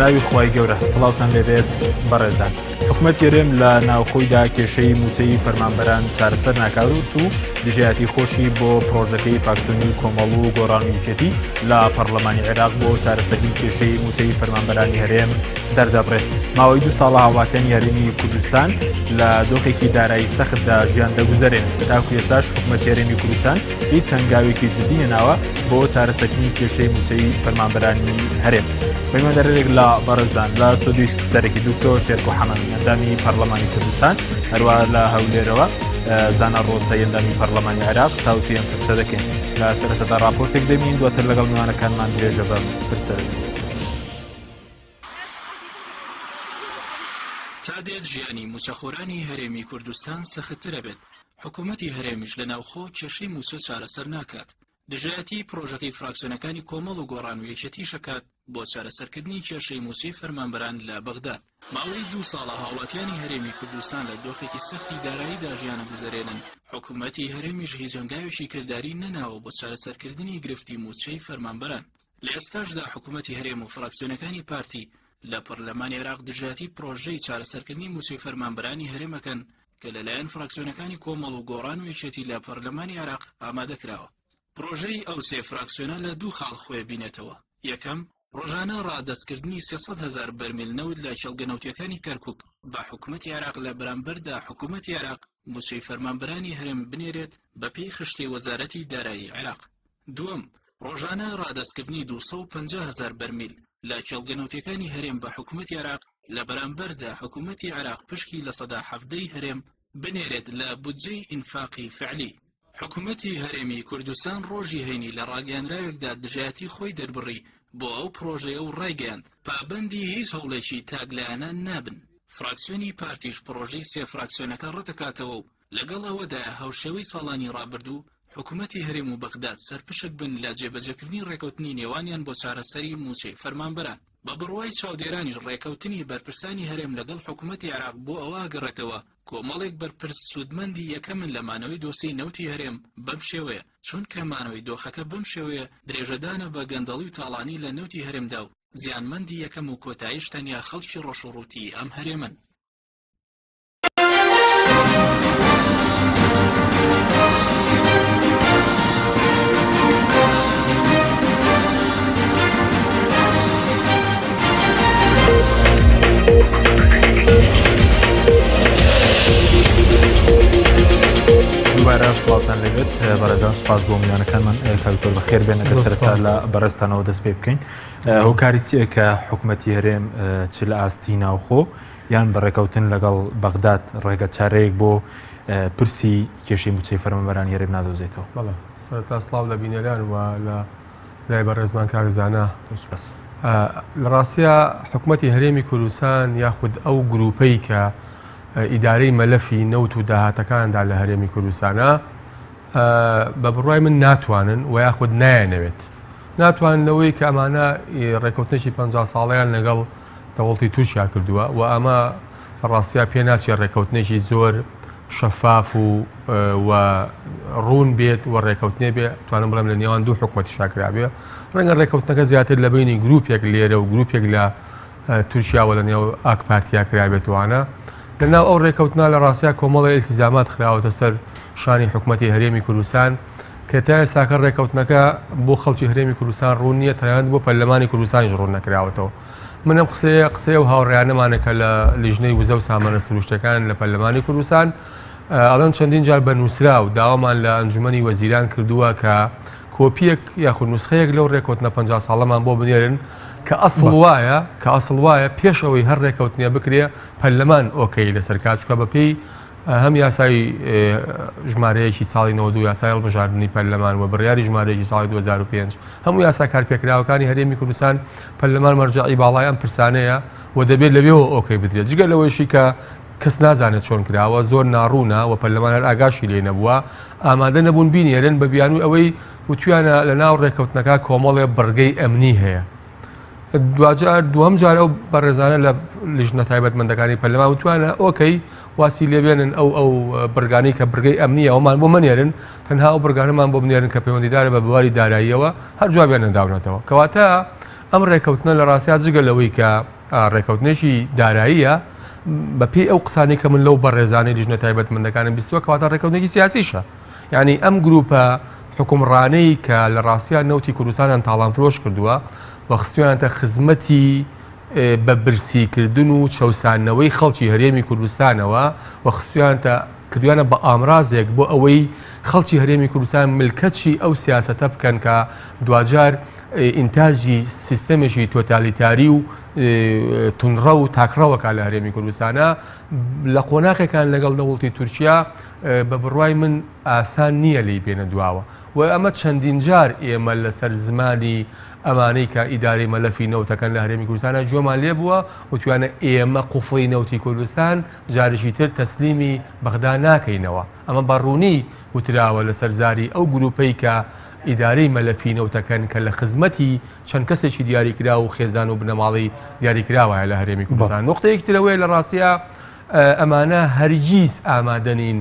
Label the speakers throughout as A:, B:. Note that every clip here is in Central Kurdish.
A: بەناوی خوای گەورە سەڵاوتان لێبێت بەڕێزان. حکوومەت هێرێم لە ناوخۆیدا کێشەی موچەی فەرمانبەران چارەسەر ناکاوت و دژایەتی خۆشی بۆ پرۆژەکەی فاکسیۆنی کۆمەڵ و گۆڕانوویەتی لە پەرلەمانی عێراق بۆ چارەسەری کێشەی موچەی فەرمانبەرانی هەرێم دەردەبڕێت. ماوەی 2 ساڵە هاوڵاتیانی هەرێمی کوردستان لە دۆخێکی دارایی سەختدا ژیان دەگوزارێن. تاکو ئێستاش حکوومەت هێرێمی کوردستان هیچ هەنگاوێکی جدی نێناوە بۆ چارەسەری کێشەی موچەی فەرمانبەرانی هەرێم. پەیماندەرێک لە بەڕێزان لە ستۆدیۆی سەرەکی دکتۆر شێرکۆ حەمەمی ئەندامی پەرلەمانی کوردستان هەروە لە هەولێرەوە زانە ڕۆستایی ئەندامی پەرلەمانی عێراق تاوتویان پرسە دەکەین. لە سەرەتادا راپۆرتێک دەبین دواتر لەگەڵ میوانەکانمان درێژە بەم پرسە دەبین.
B: تا دێت ژیانی موچەخۆرانی هەرێمی کوردستان سەختترە بێت. حکوومەتی هەرێمیش لە ناوخۆ کێشەی موچە چارەسەر ناکات. دژایەتی پرۆژەکەی فراکسیۆنەکانی کۆمەڵ و گۆڕانوویەتی شەکات بۆ چارەسەرکردنی کێشەی موچەی فەرمانبەران لە بەغداد. ماوەی 2 ساڵە هاوڵاتیانی هەرێمی کوردستان لە دۆخێکی سەختی داراییدا ژیانە گوزارێنن. حکوومەتی هەرێمیش هیچ هەنگاوێکی کردداری نەناوە بۆ چارەسەرکردنی گرفتی موچەی فەرمانبەران. لە ئێستاشدا حکوومەتی هەرێم و فراکسیۆنەکانی پارتی لە پەرلەمانی عێراق دژایەتی پرۆژەی چارەسەرکردنی موچەی فەرمانبەرانی هەرێمەکەن کە لەلایەن فراکسیۆنەکانی کۆمەڵ و گۆڕانوویەتی لە پەرلەمانی عێراق ئامادەکراوە. پرۆژەی ئەو سێ فراکسیۆنە لە 2 خاڵ خۆی بینێتەوە. یەکەم، ڕۆژانە ڕادەستکردنی 300,000 بەرمیل نەوت لە کێڵگەنەوتیەکانی کەرکووک بە حکوومەتی عێراق لە بەرامبەردا حکوومەتی عێراق موچەی فەرمانبەرانی هەرێم بنێرێت بە پێی خشتی وەزارەتی دارایی عێراق. دووەم، ڕۆژانە ڕادەستکردنی 250,000 بەرمیل لە کێڵگەنەوتیەکانی هەرێم بە حکوومەتی عێراق لە بەرامبەردا حکوومەتی عێراق پشکی لە 17% هەرێم بنێرێت لە بودجەی ئینفاقی فعلی. حکوومەتی هەرێمی کوردستان ڕۆژی هەینی لە ڕاگەیاندراوێکدا دژایەتی خۆی دەربڕی بۆ ئەو پرۆژەیە و ڕایگەیاند پابەندی هیچ هەوڵێکی تاگلایانە نابن. فراکسیۆنی پارتیش پرۆژەی سێ فراکسیۆنەکە ڕەتەکاتەوە و لەگەڵ ئەوەدا هەوشێوەی ساڵانی ڕابردوو حکوومەتی هەرێم و بەغداد سەرپشک بن لە جێبەجێکردنی ڕێکەوتنی نێوانیان بۆ چارەسەری موچەی فەرمانبەران. بە بڕوای چاودێرانیش ڕێکەوتنی بەرپرسانی هەرێم لەگەڵ حکوومەتی عێراق بۆ ئەوە گەڕێتەوە کۆمەڵێک بەرپرس سوودمەندی یەکەمن لە مانەوەی دۆسی نەوتی هەرێم بەم شێوەیە، چونکە مانەوەی دۆخەکە بەم شێوەیە درێژەدانە بە گەندەڵی و تاڵانی لە نەوتی هەرێمدا و زیانمەندی یەکەم و کۆتاییش تەنیا خەڵکی ڕۆژوڕووتی ئەم هەرێمن.
A: دوبارە سڵاوتان لەبێت بەڕێزان، سوپاس بۆ میوانەکانمان کاکتۆر بەخێر بێن ئەگەر سەرەتا لە بەڕێستانەوە دەست پێ بکەین. هۆکاری چییە کە حکوومەتی هەرێم چ لە ئاستی ناوخۆ یان بەڕێکەوتن لەگەڵ بەغداد ڕێگە چارەیەک بۆ پرسی کێشەی موچەی فەرمانبەرانی هەرێم نادۆزێتەوە؟
C: بەڵێ، سەرەتا سڵاو لە بینەران و لە لای بەڕێزمان کاکزانە. لە ڕاستیە حکوومەتی هەرێمی کوردستان یاخود ئەو گروپەی کە ئیدارەی مەلەفی نەوت و داهاتەکاندا لە هەرێمی کوردستانە بە بڕوای من ناتوانن و یاخود نایەنەوێت ناتواننەوەی کە ئەمانە ڕێکەوتنێکی 50 ساڵیان لەگەڵ دەوڵەتی تورکیا کردووە و ئەمە ڕاستیە پێ ناچێت ڕێکەوتنێکی زۆر شەفاف و ڕوون بێت و ڕێکەوتنێ بێ توانم بڵێم لە نێوان دوو حکوومەتی شاکرا بێ. ڕەنگە ڕێکەوتنەکە زیاتر لە بینی گروپێک لێرە و گروپێک لە تورکیاوە لە نێو ئاک پارتیا کرا بێتوانە. لەناو ئەو ڕێکەوتنا لە ڕاستیە کۆمەڵی ئیلتیزامات خراوەتە سەر شانی حکوومەتی هەرێمی کوردستان کە تا ئێستاکە ڕێکەوتنەکە بۆ خەڵکی هەرێمی کوردستان ڕوون نییە، تەنانەت بۆ پەرلەمانی کوردستانیش ڕوون نەکراوەتەوە. من ئەم قسەیە و هاوڕێیانەمانە کە لە لیژنەی وزە و سامانە سروشتەکان لە پەرلەمانی کوردستان ئەڵەن چەندین جار بە نووسرا و داوامان لە ئەنجومەنی وەزیران کردووە کە کۆپیەک یاخود نوسخەیەک لەو ڕێکەوتنە 50 ساڵەمان بۆ بنێرن کە ئەسڵ وایە پێش ئەوەی هەر ڕێکەوتنیە بکرێ پەرلەمان ئۆکەی لەسەر کات چکە بەپێی هەم یاسای ژمارەیەکی ساڵی 92 یاسای هەڵبژاردننی پەرلەمان و بڕیاری ژمارەیەکی ساڵی 2005 هەموو یاسا کارپێکراوەکانی هەرێمی کوردستان پەرلەمان مەرجعی باڵای ئەم پرسانەیە و دەبێت لەوێەوە ئۆکەی بدرێت. جگە لەوەیشی کە کەس نازانێت چۆن کراوە، زۆر ناڕوونە و پەرلەمان هەر ئاگاشی لێ نەبووە، ئامادە نەبوون بینێرن بە بیانووی ئەوەی وتویانە لە ناو ڕێکەوتنەکە کۆمەڵێ بەرگەی ئەمنی هەیە. دووەم جار ئەو بەڕێزانە لە لیژنە تایبەتمەندەکانی پەرلەمان وتوانە ئۆکەی واسی لێبێنن ئەو بەرگانەی کە بڕگەی ئەمنیە ئەومان بۆ منێرن، تەنها ئەو بەرگانەمان بۆ بنێرن کە پەیوەندیدارە بە بواری داراییەوە هەر جوابیان نەداونەتەوە. کەواتە ئەم ڕێکەوتنە لە ڕاستیا جگە لەوەی کە ڕێکەوتنێکی داراییە بە پێی ئەو قسانی کە من لەو بەڕێزانەی لیژنە تایبەتمەندەکانم بیستووە کەواتە ڕێکەوتنێکی سیاسیشە یعنی ئەم گروپە حکومڕانەی کە لە ڕاستیا نەوتی کوردستانیان تاڵان فرۆش کردووە و خستویانتە خزمەتی بە برسیکردن و چەسانەوەی خەڵکی هەرێمی کوردستانەوە و خستویانتە کردویانە بە ئامرازێک بۆ ئەوەی خەڵکی هەرێمی کوردستان ملکەتی ئەو سیاسەتە بکەن کە دوجار ئینتاژی سیستەمێکی تۆتالیتاری و تونڕە و تاکڕەوەکە لە هەرێمی کوردستانە لە قۆناغێکان لەگەڵ دەوڵەتی تورکیا بە بڕوای من ئاسان نییە لی بێنە دواوە و ئەمە چەندین جار ئێمە لەسەر زمانی ئەمانەی کە ئیداری مەلەفی نەوتەکەن لە هەرێمی کوردستانە جۆمان لێ بووە و توانە ئێمە قوفڵی نەوتی کوردستان جارێکی تر تەسلیمی بەغدا ناکەینەوە ئەمە بەڕوونی وتراوە لەسەر زاری ئەو گروپەی کە ئیدارەی مەلەفی نەوتەکەن کە لە خزمەتی چەند کەسێکی دیاریکرا و خێزان و بنەماڵی دیاریکراوایە لە هەرێمی کوردستان نقطەیەکی ترەوەی لە ڕاستیە ئەمانە هەرگیز ئامادەنین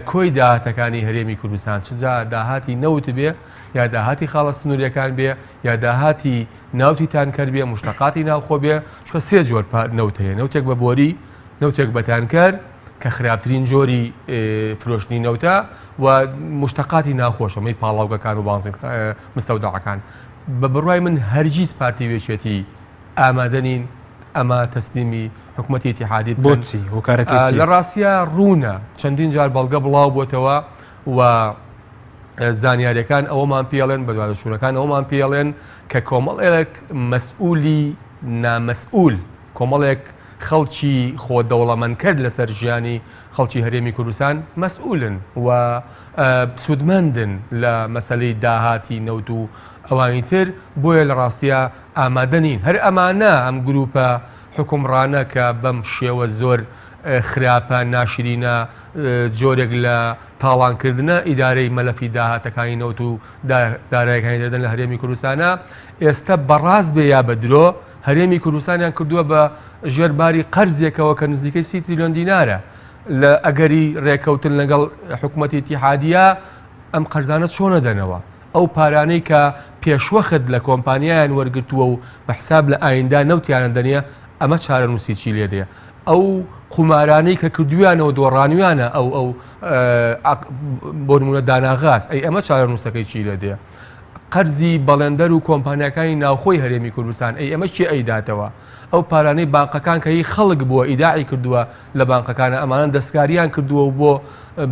C: کۆی داهاتەکانی هەرێمی کوردستان چجا داهاتی نەوت بێ یا داهاتی خاڵە سنووریەکان بێ یا داهاتی ناوتی تانکەر بێ مشتەقاتی ناوخۆ بێ چکە سێ جۆر نەوت هەیە نەوتێک بە بۆری نەوتێک بە تانکەر کە خراپترین جۆری فرۆشتنی نەوتە و مشتەقاتی ناخۆشە مەی پاڵاوگەکان و بازن مستەوداعەکان بە بڕوای من هەرگیز پارتی وێچێتی ئامادەنین ئەمە تەسلیمی حکوومەتی ئیتیحادی
A: بۆچی هۆکارەکەی
C: لە ڕاستیە ڕوونە چەندین جار بەڵگە بڵاو بۆتەوە و زانیاریەکان ئەوەمان پێڵێن بە دوادەشورەکان ئەومان پێڵێن کە کۆمەڵێک مەسئولی نامەسئول کۆمەڵێک خەڵکی خۆ دەوڵەمەند کرد لەسەر ژیانی خەڵکی هەرێمی کوردستان مەسئولن و سوودمەندن لە مەسەلەی داهاتی نەوت و ئەوانی تر بۆیە لە ڕاستیە ئامادەنین هەر ئەمانە ئەم گروپە حکومڕانە کە بەم شێوە زۆر خراپە ناشرینە جۆرێک لە تاڵانکردنە ئیدارەی مەلەفی داهاتەکانی نەوت و دارایەکانی دەردن لە هەرێمی کوردستانە ئێستا بەڕاست بێ یا بە درۆ هەرێمی کوردستانیان کردووە بە ژێرباری قەرزێکەوە کە نزیکەی 30 تریلیۆن دینارە لە ئەگەری ڕێکەوتن لەگەڵ حکوومەتی ئیتیحادیە ئەم قەرزانە چۆنە دەنەوە ئەو پارانەی کە پێشوەخت لە کۆمپانیایان وەرگرتووە و بە حساب لە ئایندا نەوتیانە دەنیە ئەمە چارەنووسی چی لێ دێ ئەو قومارانەی کە کردویانەوە دۆڕانویانە ئەو بۆ نمونە داناغاز ئەی ئەمە چارەنووسەکەی چی لێ دێ قەرزی بەڵێندەر و کۆمپانیەکانی ناوخۆی هەرێمی کوردستان ئەی ئەمە چی ئەیداتەوە ئەو پارانەی بانقەکان کە هی خەڵک بووە ئیداعی کردووە لە بانقەکانە ئەمانە دەستکاریان کردووە و بۆ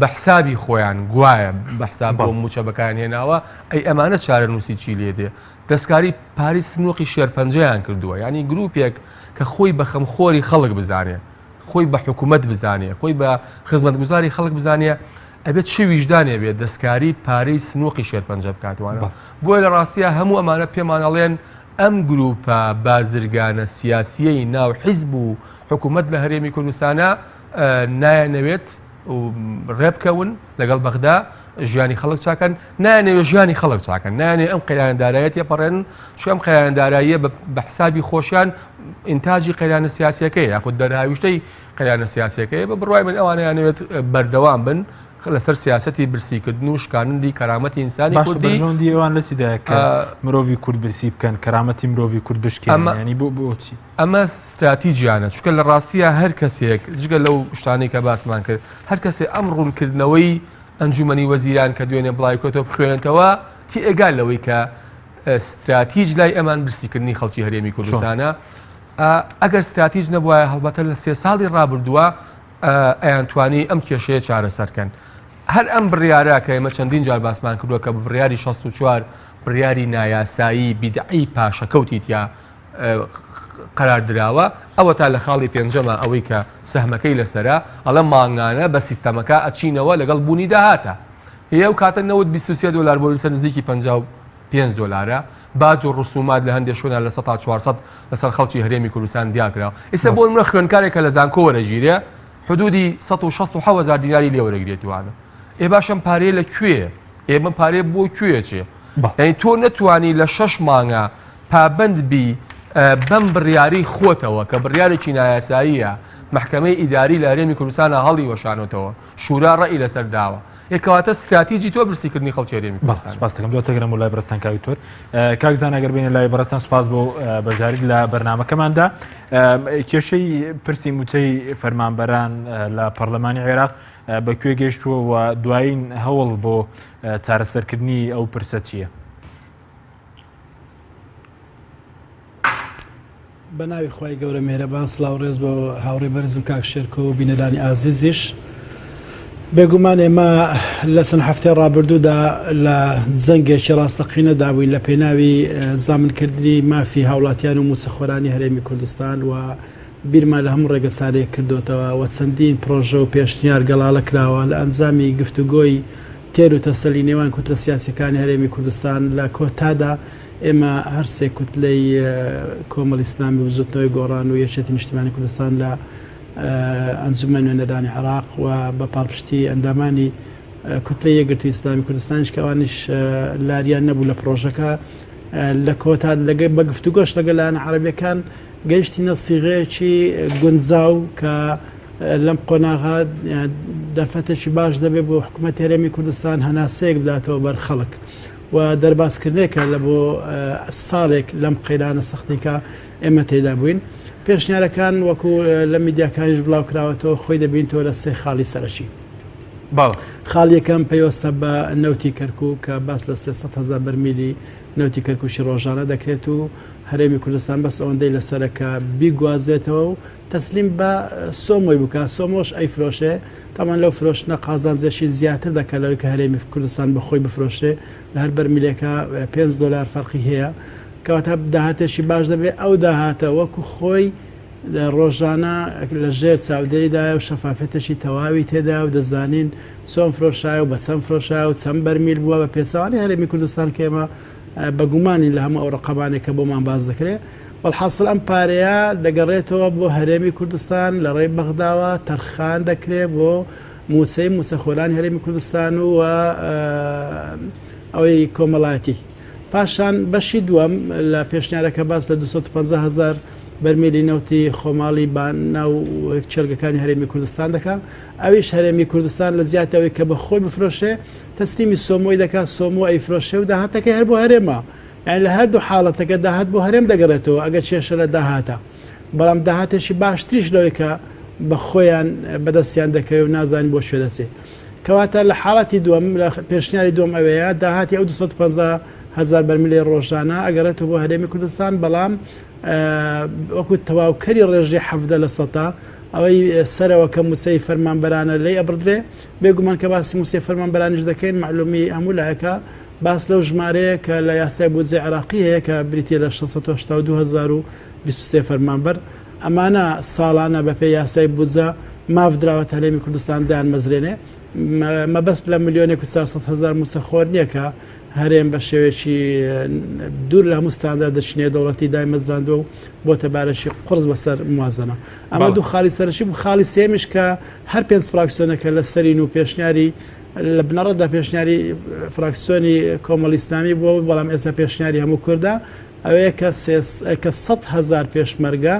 C: بە حسابی خۆیان گوایە بە حساب بۆ موچە بەکان هێناوە ئەی ئەمانە چارەنووسی چی لێ دێ دەستکاری پاری سنووقی شێرپەنجەیان کردووە ینی گروپێک کە خۆی بە خەمخۆری خەڵک بزانێ خۆی بە حکوومەت بزانێ خۆی بە خزمەتگوزاری خەڵک بزانێ ئەبێت چی ویژدانێ بێت دەستکاری پارەی سنووقی شێرپەنجە بکاتوانە بۆیە لە ڕاستیە هەموو ئەمانە پێمانەڵێن ئەم گروپە بازرگانە سیاسیەی ناو حیزب و حکوومەت لە هەرێمی کوردستانە نایەنەوێت ڕێبکەون لەگەڵ بەغدا ژیانی خەڵک چاکەن نایەنەوێت ژیانی خەڵک چاکەن نایەنێ ئەم قەیراندارایەتی پەڕێن چ ئەم قەیرانداراییە بە حسابی خۆشیان ئینتاجی قەیرانە سیاسیەکەی یاخود دەرهاویشتەی قەیرانە سیاسیەکەی بە بڕوای من ئەوانەیانەوێت بەردەوام بن لەسەر سیاسەتی برسیکردن و شکاندی کەرامەتی ئینسانی کوردی
A: ئەوان لەسیدایە کە مرۆڤی کورد برسی بکەن کەرامەتی مرۆڤی کورد بشکێن ینی بۆچی
C: ئەمە استراتیجیانە چونکە لە ڕاستیە هەر کەسێک جگە لەو شتانەی کە باسمان کرد هەر کەسێک ئەم ڕوونکردنەوەی ئەنجومەنی وەزیران کە دوێنێ بڵای کۆتۆ بخوێنێتەوە تی ئێگال لەوەی کە استراتیج لای ئەمان برسیکردنی خەڵکی هەرێمی کوردستانە ئەگەر استراتیج نەبووە هەڵبەتە لە 3 ساڵی ڕابردووە ئەیانتوانی ئەم کێشەیە چارەسەرکەن هەر ئەم بڕیارە کە ئێمە چەندین جار باسمان کردووە کە بڕیاری 64 بڕیاری نایاسایی بیدعی پاشەکەوتی تیا قەرار دراوە ئەوە تا لە خاڵی پێنجەمە ئەوەی کە سەهمەکەی لەسەرە ئەڵە مانگانە بە سیستەمەکە ئەچینەوە لەگەڵ بوونی داهاتە هەیە و کاتە نەوت 23 دلار بۆ لەسەر نزیکی 55 دلارە باج و ڕسومات لە هەندێک شوێنە لە 400 لەسەر خەڵکی هەرێمی کوردستان دیاکراوە ئێستا بۆ منە خوێنکارێکە لە زانکۆ وەرەگیرێ حدودی 160,000 دیناری لێوەرەگرێتوانە ئێ باشم پارەیە لەکوێ ئێمە پارێ بۆ کوێچێ یعنی تۆ نەتوانی لە 6 مانگە پابند بی بەم بڕیاری خۆتەوە کە بڕیارێکی نایاساییە محکمەی ئیداری لە هەرێمی کوردستانە هەڵی وەشانەوە شورا ڕەئی لەسەر داوە یەکەواتە استراتیجی تۆ برسیکردنی خەڵکی هەرێمی کوردستان.
A: سپاس دەکەم دواتەگەرم و لای بەڕێستان کاوی تۆر کاکزان ئەگەر بینە لای بەڕێستان سوپاس بۆ بەشداری لە بەرنامەکەماندا کێشەی پرسی موچەی فەرمانبەران لە پەرلەمانی عێراق بەکوێ گەیشتووە و دوایین هەوڵ بۆ چارەسەرکردنی ئەو پرسە چییە؟
D: بە ناوی خۆی گەورە مێرەبان سڵاو ڕێز بۆ هاوڕێ بەرزم کاک شێرکۆ و بینەرانی ئازیزیش بێگومان ئێمە لە چەند هەفتەی ڕابردوودا لە جەنگێکی ڕاستەقینەدا بووین لە پێناوی زامنکردنی مافی هاوڵاتیان و موچەخۆرانی هەرێمی کوردستان و بیرمان لە هەموو ڕێگە چارەیە کردوتەوە و چەندین پرۆژە و پێشنیار گەڵاڵە کراوە لە ئەنجامی گفتوگۆی تێر و تەسەلی نێوان کوترە سیاسیەکانی هەرێمی کوردستان لە کۆتادا ئێمە هەرسێ کوتلەی کۆمەڵی ئیسلامی وزوتنەوەی گۆڕان و یەکێتی نیشتیمانی کوردستان لە ئەنجومەن نوێنەرانی عێراق و بە پاڵپشتی ئەندامانی کوتلەی یەکگرتووی ئیسلامی کوردستانیش کەوانیش لاریان نەبوو لە پرۆژەکە لە کۆتا بە گفتوگۆش لەگەلایەن عەرەبیەکان گەیشتینە سیغەیەکی گونجاو کە لەم قۆناغا دەرفەتێکی باش دەبێت بۆ حکوومەتی هەرێمی کوردستان هەناسەیەک بداتەوە بەر خەڵک و دەرباسکردنێکە لە بۆ ساڵێک لەم قەیرانە سەختیکە ئێمە تێدا بووین. پێشنیارەکان وەکو لە میدیاکانیش بڵاو کراوەتەوە خۆی دەبینەوە لە سێ خاڵی سەرەکی. خاڵ یەکەم پێوەستە بە نەوتی کەرکووک کە باس لە 300,000 بەرمیلی نەوتی کەرکووشی ڕۆژانە دەکرێت و هەرێمی کوردستان بەس ئەوەندەی لەسەرەکە بیگوازێتەوە و تەسلیم بە سۆمۆی بکە سۆمۆش ئەیفرۆشێ تامان لەو فرۆشتنە قازانجێشی زیاتر دەکات لەوەی کە هەرێمی کوردستان بەخۆی بفرۆشێ لە هەر بەرمیلێکە $5 فەرقی هەیە کەواتە داهاتێکی باش دەبێت ئەو داهاتە وەکو خۆی ڕۆژانە لە ژێر چاودێریدایە و شەفافەتێکی تەواوی تێدا و دەزانین چۆن فرۆشایە و بە چەند فرۆشایە و چەند بەرمیل بووە بە پێچەوانی هەرێمی کوردستان کە ئێمە بەگومانی لە هەموو ئەو ڕقەبانێکە بۆمان باز دەکرێت بەڵحاصل ئەم پارەیە دەگەڕێتەوە بۆ هەرێمی کوردستان لە ڕێی بەغداوە تەرخان دەکرێت بۆ موچەی موچەخۆرانی هەرێمی کوردستان و ئەوەی کۆمەڵایەتی پاشان بەشی دووەم لە پێشنیارەکە باس لە 250,000 بەرمیلی نەوتی خۆماڵی ناو چێلگەکانی هەرێمی کوردستان دەکات ئەویش هەرێمی کوردستان لە زیاتەوەی کە بە خۆی بفرۆشێ تەسلیمی سۆمۆی دەکات سۆمۆ ئەیفرۆشێ و داهاتەکە هەر بۆ هەرێمە یعنی لە هەردوو حاڵەتەکە داهات بۆ هەرێم دەگەڕێتەوە ئەگەر کێشە لە داهاتە بەڵام داهاتێکی باشتریش لەوەی کە بە خۆیان بەدەستیان دەکەوێت و نازانین بۆ شوێ دەچێت کەواتە لە حاڵەتی دووەم لە پێشنیاری دووەم ئەوەیە داهاتی ئەو 250,000 بەرمیلی ڕۆژانە ئەگەڕێتەوە بۆ هەرێمی کوردستان بەڵام وەکو تەواوکەری ڕێژی 70% ئەوەی سەرەوە کە موچەی فەرمانبەرانە لێی ئەبردرێ بێگومان کە باسی موچەی فەرمانبەرانیش دەکەین معلومی هەموو لایەکە باس لەو ژمارەیە کە لە یاسای بودجێ عێراقی هەیە کە بریتە لە 682,023 فەرمانبەر ئەمانە ساڵانە بەپێی یاسای بودجە مافدراوە هەرێمی کوردستان دایان مەزرێنێ مەبەست لە 1,400,000 موچەخۆر نییە کە هەرێم بە شێوێکی دوور لە هەمووستاندا دەچینێ دەوڵەتی دای مەزراندوە و بۆتە بارەشی قرس بەسەر موازنە ئەمە دوو خاڵی سەرشی بوو خاڵی سێمیش کە هەر 5 فراکسیۆنەکە لە سەرین و پێشنیاری لە بنەڕەتدا پێشنیاری فراکسیۆنی کۆمەڵی ئیسلامی بووە بەڵام ئێستا پێشنیاری هەموو کووردا ئەوەیە کە 100,000 پێشمەرگە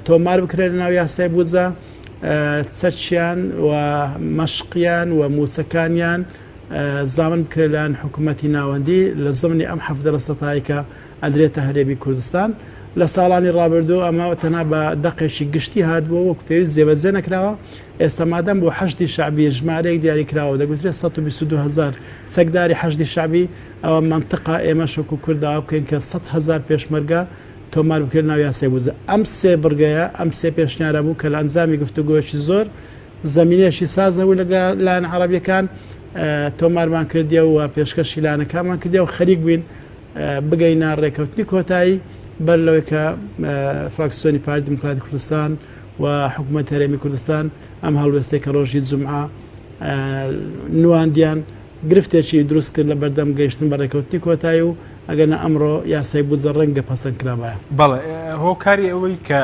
D: تۆمار بکرێت لە ناو یاسای بودجە چەچیان و مەشقیان و موچەکانیان زامن بکرێت لەلایەن حکوومەتی ناوەندی لە زمانی ئەم 70% کە ئەدرێتە هەرێمی کوردستان لە ساڵانی ڕابردوو ئەمە تەنها بە دەقێکی گشتی هاتبووە وەکو پێویست جێبەجێ نەکراوە ئێستا مادەم بۆ حەشتی شعبی ژمارەیەک دیاری کراوە دەگوترێت 122,000 چەکداری حەشتی شعبی ئەوە منطقە ئێمە شەکو کورداوا بکەین کە 100,000 پێشمەرگە تۆمار بکرێت ناو یاسای بودجە ئەم سێ بڕگەیە ئەم سێ پێشنیارە بوو کە لە ئەنجامی گفتوگۆیەکی زۆر زەمینەیەکی سازەبوو لەلایەن عەرەبیەکان تۆمارمان کردیە و پێشکەشی لایەنەکانمان کردیە و خەریک بووین بگەینە ڕێکەوتنی کۆتایی بەر لەوەی کە فراکسیۆنی پارتی دموکراتی کوردستان و حکوومەت هەرێمی کوردستان ئەم هەڵوێستەی کە ڕۆژی جومعە نواندیان گرفتێکی دروست کرد لە بەردەم گەیشتن بە ڕێکەوتنی کۆتایی و ئەگەنە ئەمڕۆ یاسای بودجە ڕەنگە پەسەند کرابایە
A: بەڵێ هۆکاری ئەوەی کە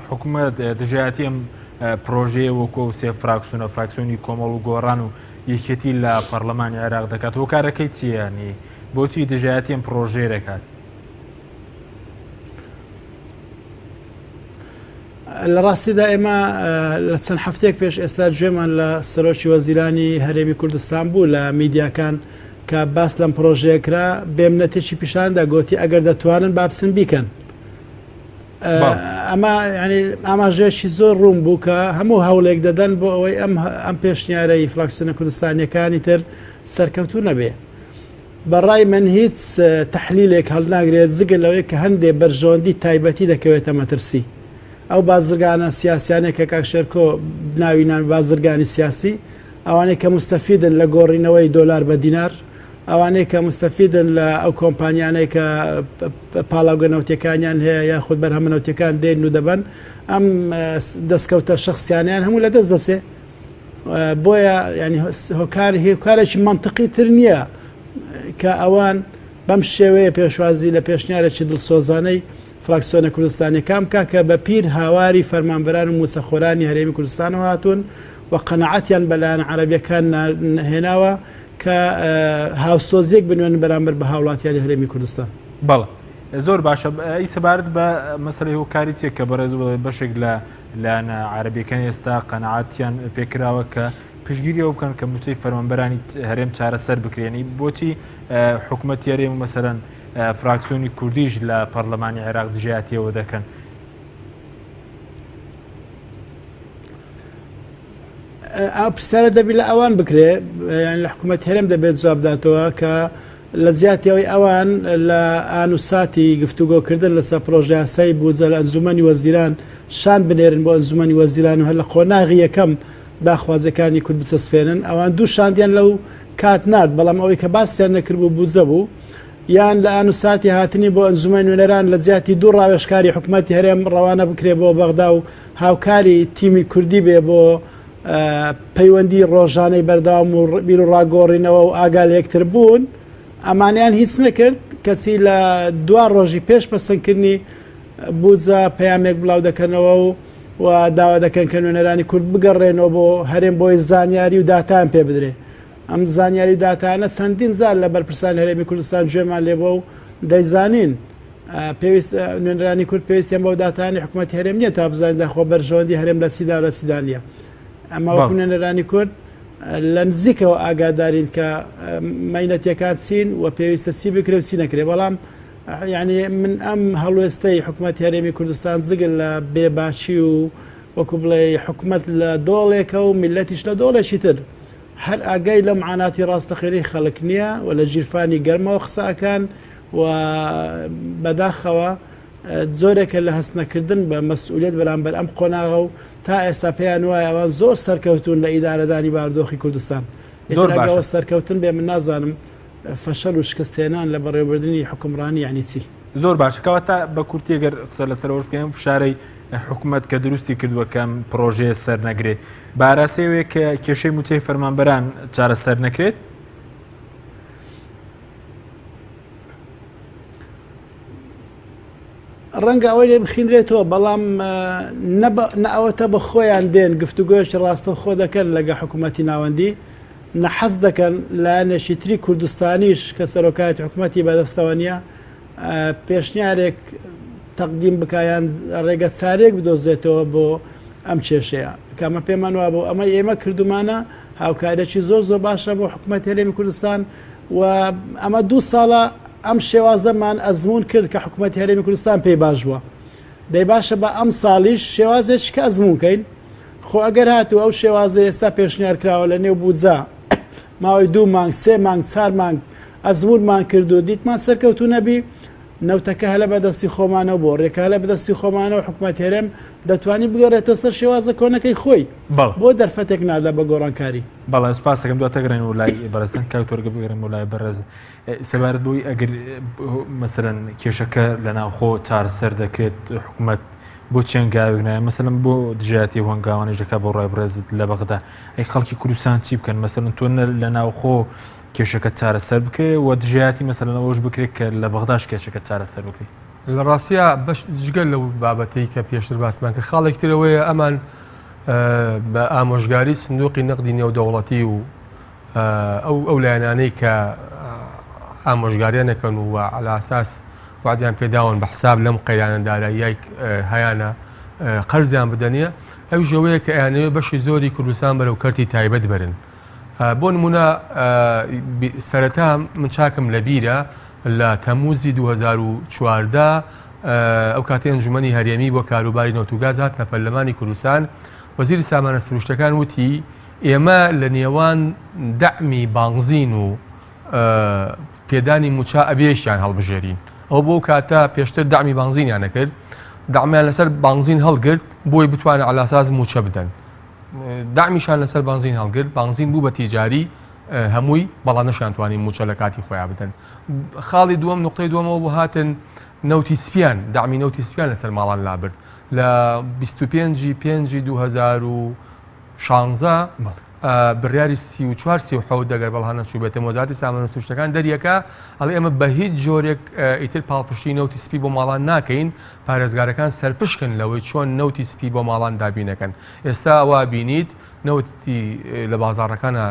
A: حکوومەت دژایەتی ئەم پرۆژەیە وەکو سێ فراکسیۆنە فراکسیۆنی کۆمەڵ و گۆڕان و یەکێتی لە پەرلەمانی عێراق دەکات هۆکارەکەی چییانی بۆچی دژایەتی ئەم پرۆژەیە دەکات
D: لە ڕاستیدا ئێمە لە چەند هەفتێک پێش ئێستا گوێمان لە سەرۆکی وەزیرانی هەرێمی کوردستان بوو لە میدیاکان کە باس لەم پرۆژەیەکرا بێمنەتێکی پیشاندا گوتی ئەگەر دەتوانن بابسن بیکەن. ئەمە ینی ئاماژەیەکی زۆر ڕوون بوو کە هەموو هەوڵێک دەدەن بۆ ئەوەی ئەم پێشنیارەی فراکسیۆنە کوردستانیەکانی تر سەرکەوتوو نەبێ. بەڕای من هیچ تەحلیلێک هەڵناگرێت زگە لەوەی کە هەندێک بەرژەوەندی تایبەتی دەکەوێتە مەترسی. ئەو بازرگانە سیاسیانێک کە کاکشێرکۆ ناوینان بازرگانی سیاسی ئەوانەی کە مستەفیدن لە گۆڕینەوەی دۆلار بە دینار، ئەوانەی کە مستەفیدن لە ئەو کۆمپانیانەی کە پاڵاوگەنەوتەکانیان هەیە یاخود بەرهەمەنەوتەکان دێن و دەبن ئەم دەستکەوتە شخصیانیان هەموو لە دەست دەسێ. بۆیە ینی هۆکارێکی منطقی تر نییە کە ئەوان بەم شێوەیە پێشوازی لە پێشنیارێکی دڵسۆزانەی فراکسیۆنە کوردستانی کام کە بە پیر هاواری فەرمانبەران و موسەخۆرانی هەرێمی کوردستانەوە هاتوون و قەنەعەتیان بەلایەن عەرەبیەکان هێناوە کە هاوسۆزیەک بنوێن بەرامبەر بە هاوڵاتیانی هەرێمی کوردستان.
A: بەڵێ زۆر باشە. ئی سەبارەت بە مەسەلەی هۆکاری چیە کە بەڕێز بەشێک لە لایەنە عەرەبیەکان ئێستا قەنەعەتیان پێکراوە کە پشگیری ئەو بکەن کە موچەی فەرمانبەرانی هەرێم چارەسەر بکرێنی. بۆچی حکوومەتی هەرێم و مەسەلەن فراکسیۆنی کوردیش لە پەرلەمانی عێراق دژایەتیەوە دەکەن؟
D: ئەو پرسیارە دەبی لە ئەوان بکرێ، یان لە حکوومەت هەرێم دەبێت جواب بداتەوە کە لە زیاتیەوەی ئەوان لە ئانوساتی گفتوگۆکردن لەسەر پرۆژە یاسایی بودجە لە ئەنجومەنی وەزیران شان بنێرن بۆ ئەنجومەنی وەزیران و هەر لە قۆناغی یەکەم داخوازەکانی کورد بچەسپێنن. ئەوان دوو شاندیان لەو کات نرد، بەڵام ئەوەی کە باسییان نەکرد بوو بودجە بوو، یان لە ئانوساتی هاتنی بۆ ئەنجومەن نوێنەران لە جیاتی دوو ڕاوێژکاری حکوومەتی هەرێم ڕەوانە بکرێ بۆ بەغدا و هاوکاری تیمی کوردی بێ بۆ پەیوەندی ڕۆژانەی بەردەوام و بیر و ڕاگۆڕینەوە و ئاگال یەکتر بوون. ئەمانیان هیچ نەکرد کەچی لە دوا ڕۆژی پێش پەسەندکردنی بودجە پەیامێک بڵاو دەکەنەوە و داوا دەکەن کە نوێنەرانی کورد بگەڕێنەوە بۆ هەرێم بۆی زانیاری و داتان پێ بدرێ. ئەم زانیاری داتانە چەندین زار لە بەرپرسانی هەرێمی کوردستان گوێمان لێبووە و دەیزانین پێویست نوێنەرانی کورد پێویستیان بەو داتانی حکوومەتی هەرێم نییە تا بزانین داخۆ بەرژەوەندی هەرێم لە چیدا لە چیدانە. ئەمە وەکو نوێنەرانی کورد لە نزیکەوە ئاگادارین کە مەینەتیەکان چین و پێویستە چی بکرێ و چی نەکرێ. بەڵام یعنی من ئەم هەڵوێستەی حکوومەتی هەرێمی کوردستان جگل لە بێباشی و وەکو بڵێ حکوومەت لە دۆڵێکە و میلەتیش لە دۆڵێکی تر هەر ئاگای لە معاناتی ڕاستەخێری خەڵک نییە و لە ژیرفانی گەرمەوە قسەکان و بەداخەوە زۆرێکە لە هەستنەکردن بە مەسئولیت بەرامبەر ئەم قۆناغە و تا ئێستا پێیان وایە ئەوان زۆر سەرکەوتون لە ئیدارەدانی باردۆخی کوردستان. زۆرەوە سەرکەوتن بێ من نازانم فەشەل و شکستێنان لە بەڕێوەبردننی حکومڕانی یعنی چی.
A: زۆر باشەکەەوە تا بە کورتی گەر قسە لەسەرەوەش بکەین فشارەی حکوومەت کە دروستی کردووەکەم پرۆژەیە سەر نەگرێ باراسەیەوەیە کە کێشەی موچەی فەرمانبەران چارە سەر نەکرێت.
D: ڕەنگە ئەوەی لێ بخیندرێتەوە، بەڵام نەئەوەتە بە خۆیان دێن گفتوگۆیەکی ڕاستەوخۆ دەکەن لەگە حکوومەتی ناوەندی، نەحەز دەکەن لایەنێکی تری کوردستانیش کە سەرۆکایەتی حکوومەتی بەدەستەوە نییە پێشنیارێک تەقدیم بکایان ڕێگە چارێک بدۆزێتەوە بۆ ئەم کێشەیە کامە پێمان وا بۆ ئەمە ئێمە کردومانە هاوکارێکی زۆر زۆر باشە بۆ حکوومەتی هەرێمی کوردستان و ئەمە 2 ساڵە ئەم شێوازەمان ئەزمون کرد کە حکوومەتی هەرێمی کوردستان پێی باش بووە. دەی باشە بە ئەم ساڵیش شێوازێک کە ئەزمونکەین خۆ ئەگەر هاتوو ئەو شێوازە ئێستا پێشنیار کراوە لە نێو بودجە ماوەی 2 مانگ 3 مانگ 4 مانگ ئەزمونمان کرد و دیتمان سەرکەوتو نەبی نەوتەکە هەلە بەدەستی خۆمانەوە بۆ ڕێکە هەلە بەدەستی خۆمانەوە حکوومەت هەرێم دەتوانانی بگەڕێتەوە سەر شێوازە کۆنەکەی خۆی بۆ دەرفەتێک نادا بە گۆڕانکاری.
A: بەڵێ سوپاسەکەم دواتەگەڕێن و لای بەرزستان کاوتۆرگە بگەڕێن و لای بەرز سەبارەت بۆی ئەگەر مەسەرەن کێشەکە لەناوخۆ چارەسەر دەکرێت حکوومەت بۆ چێنگاوێنایە مەسەلەن بۆ دژایەتی هەنگاوانش دەکات بۆ ڕای بەرزت لە بەغدا ئەی خەڵکی کوردستان چی بکەن مەسەلەن تۆ لەناوخۆ کێشەکە چارەسەر بکرێت و دژایەتی مەسەلەن ئەوەش بکرێت کە لە بەغداش کێشەکە چارەسەر بکرێت.
C: لە ڕاستیە بەش جگەل لەو بابەتەی کە پێشتر باسمان کە خاڵێک ترەوەیە ئەمان بە ئامۆژگاری سندوقی نەقدی نێودەوڵەتی و ئەو لایەنانەی کە ئامۆژگاریانەکەن و على ئاساس وعدیان پێداون بە حساب لەم قەیرانە داراییای هەیانە قەرزیان بدەنێ ئەو ژەوەیە کە ئەیانەوێ بەشی زۆری کوردستان بەرەو کەرتی تایبەت برن. بۆ نمونە سەرەتا من چاکم لە بیرە لە تەموزی 2014 ئەو کاتێ ئەنجومەنی هەرێمی بۆ کاروباری نەوتوگاز هاتنە پەرلەمانی کوردستان وەزیری سامانە سروشتەکان وتی ئێمە لە نێوان دەعمی بانزین و پێدانی موچا ئەبێشیان هەڵبژێرین ئەو بۆ کاتە پێشتر دەعمی بانزینیان نەکرد دەعمیان لەسەر بانزین هەڵگرت بۆی بتوانە علاساز موچە بدەن دەعمیشان لەسەر بانزین هەڵگرت بانزین بوو بە تیجاری هەمووی بەڵام نەشانتوانی موچە لە کاتی خۆیان بدەن خاڵی دووەم نقطەی دووەمەوە بۆ هاتن نەوتی سپیان دەعمی نەوتی سپیان لەسەر ماڵان لابرد لە 25/5/2016 بڕیاری 34 دەگەر بەڵهانە چوو بێتە وەزارەتی سامانە سروشتەکان دەریەکە ئەڵێ ئێمە بە هیچ جۆرێک ئیتر پاڵپشتی نەوتی سپی بۆ ماڵان ناکەین پارێزگارەکان سەرپشکن لەوەی چۆن نەوتی سپی بۆ ماڵان دابینەکەن ئێستا ئەوە بینیت نەوتی لە بازاڕەکانە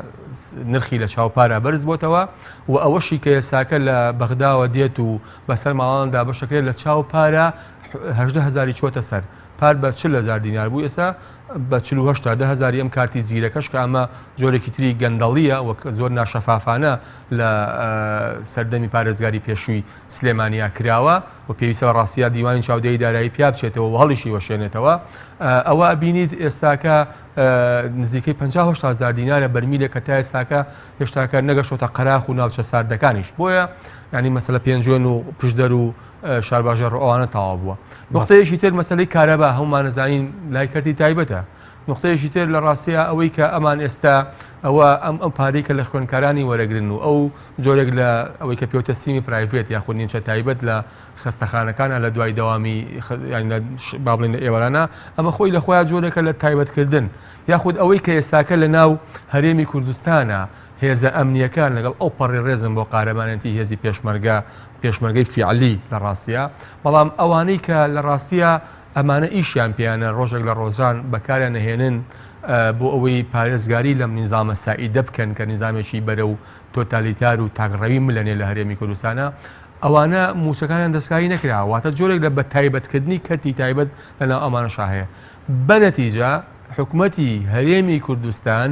C: نرخی لە چاوپارە بەرز بۆتەوە و ئەوەشی کە ئێستاکە لە بەغداوە دێت و بەسەر ماڵاندا بەشەکرێت لە چاوپارە 18,000 چۆتە سەر پار بە 40,000 دینار بوو ئێستا بە 48,000 ئەم کارتی زیرەکەش کە ئەمە جۆرێکی تری گەندەڵیە وەک زۆر ناشەفافانە لە سەردەمی پارێزگاری پێشووی سلێمانیا کراوە و پێویستە ڕاستیە دیوانی چاودێری دارایی پیا بچێتەوە و هەڵیشی وەشێنێتەوە ئەوە بینیت ئێستاکە نزیکەی 50,000 دینارە بەرمیلێک کە تا ئێستاکە هێشتاکە نەگەشتۆتە قەراخ و ناوچە ساردەکانیش بۆیە ینی مەسەلە پێنجێن و پشدەر و شارباژە ڕۆوانە تەواو بووە. نقطەیەکی تر مەسەلەی کارەبا هەمومان نەزانین لای کەرتی تایبەتە. نقطەیەکی تر لە ڕاستیە ئەوەی کە ئەمان ئێستا ئەوە ئەم پارەی کە لە خوێندکارانی وەرەگرن و ئەو جۆرێک لە ئەوەی کە پێوتە سیمی پرایڤێت یاخود نیمچە تایبەت لە خستەخانەکانە لە دوای دەوامی با بڵێن لە ئێوەرانە ئەمە خۆی لە خۆیان جۆرێکە لە تایبەتکردن یاخود ئەوەی کە ئێستاکە لە ناو هەرێمی کوردستانە هێزە ئەمنیەکان لەگەڵ ئەو پەڕی ڕێزم بۆ قارەمانەتی هێزی پێشمەرگەی فیعلی لە ڕاستیە بەڵام ئەوانەی کە لە ڕاستیە ئەمانە ئیشیان پێیانە ڕۆژێک لە ڕۆژان بەکاریان نەهێنن بۆ ئەوەی پارێزگاری لەم نیزامە سائیدە بکەن کە نیزامێکی بەرە و تۆتالیتار و تاگڕەوی ملەنێ لە هەرێمی کوردستانە ئەوانە موچەکانیان دەستکاری نەکراوە واتە جۆرێک لە بە تایبەتکردنی کەرتی تایبەت لەناو ئەمانەشا هەیە بەنەتیجە حکوومەتی هەرێمی کوردستان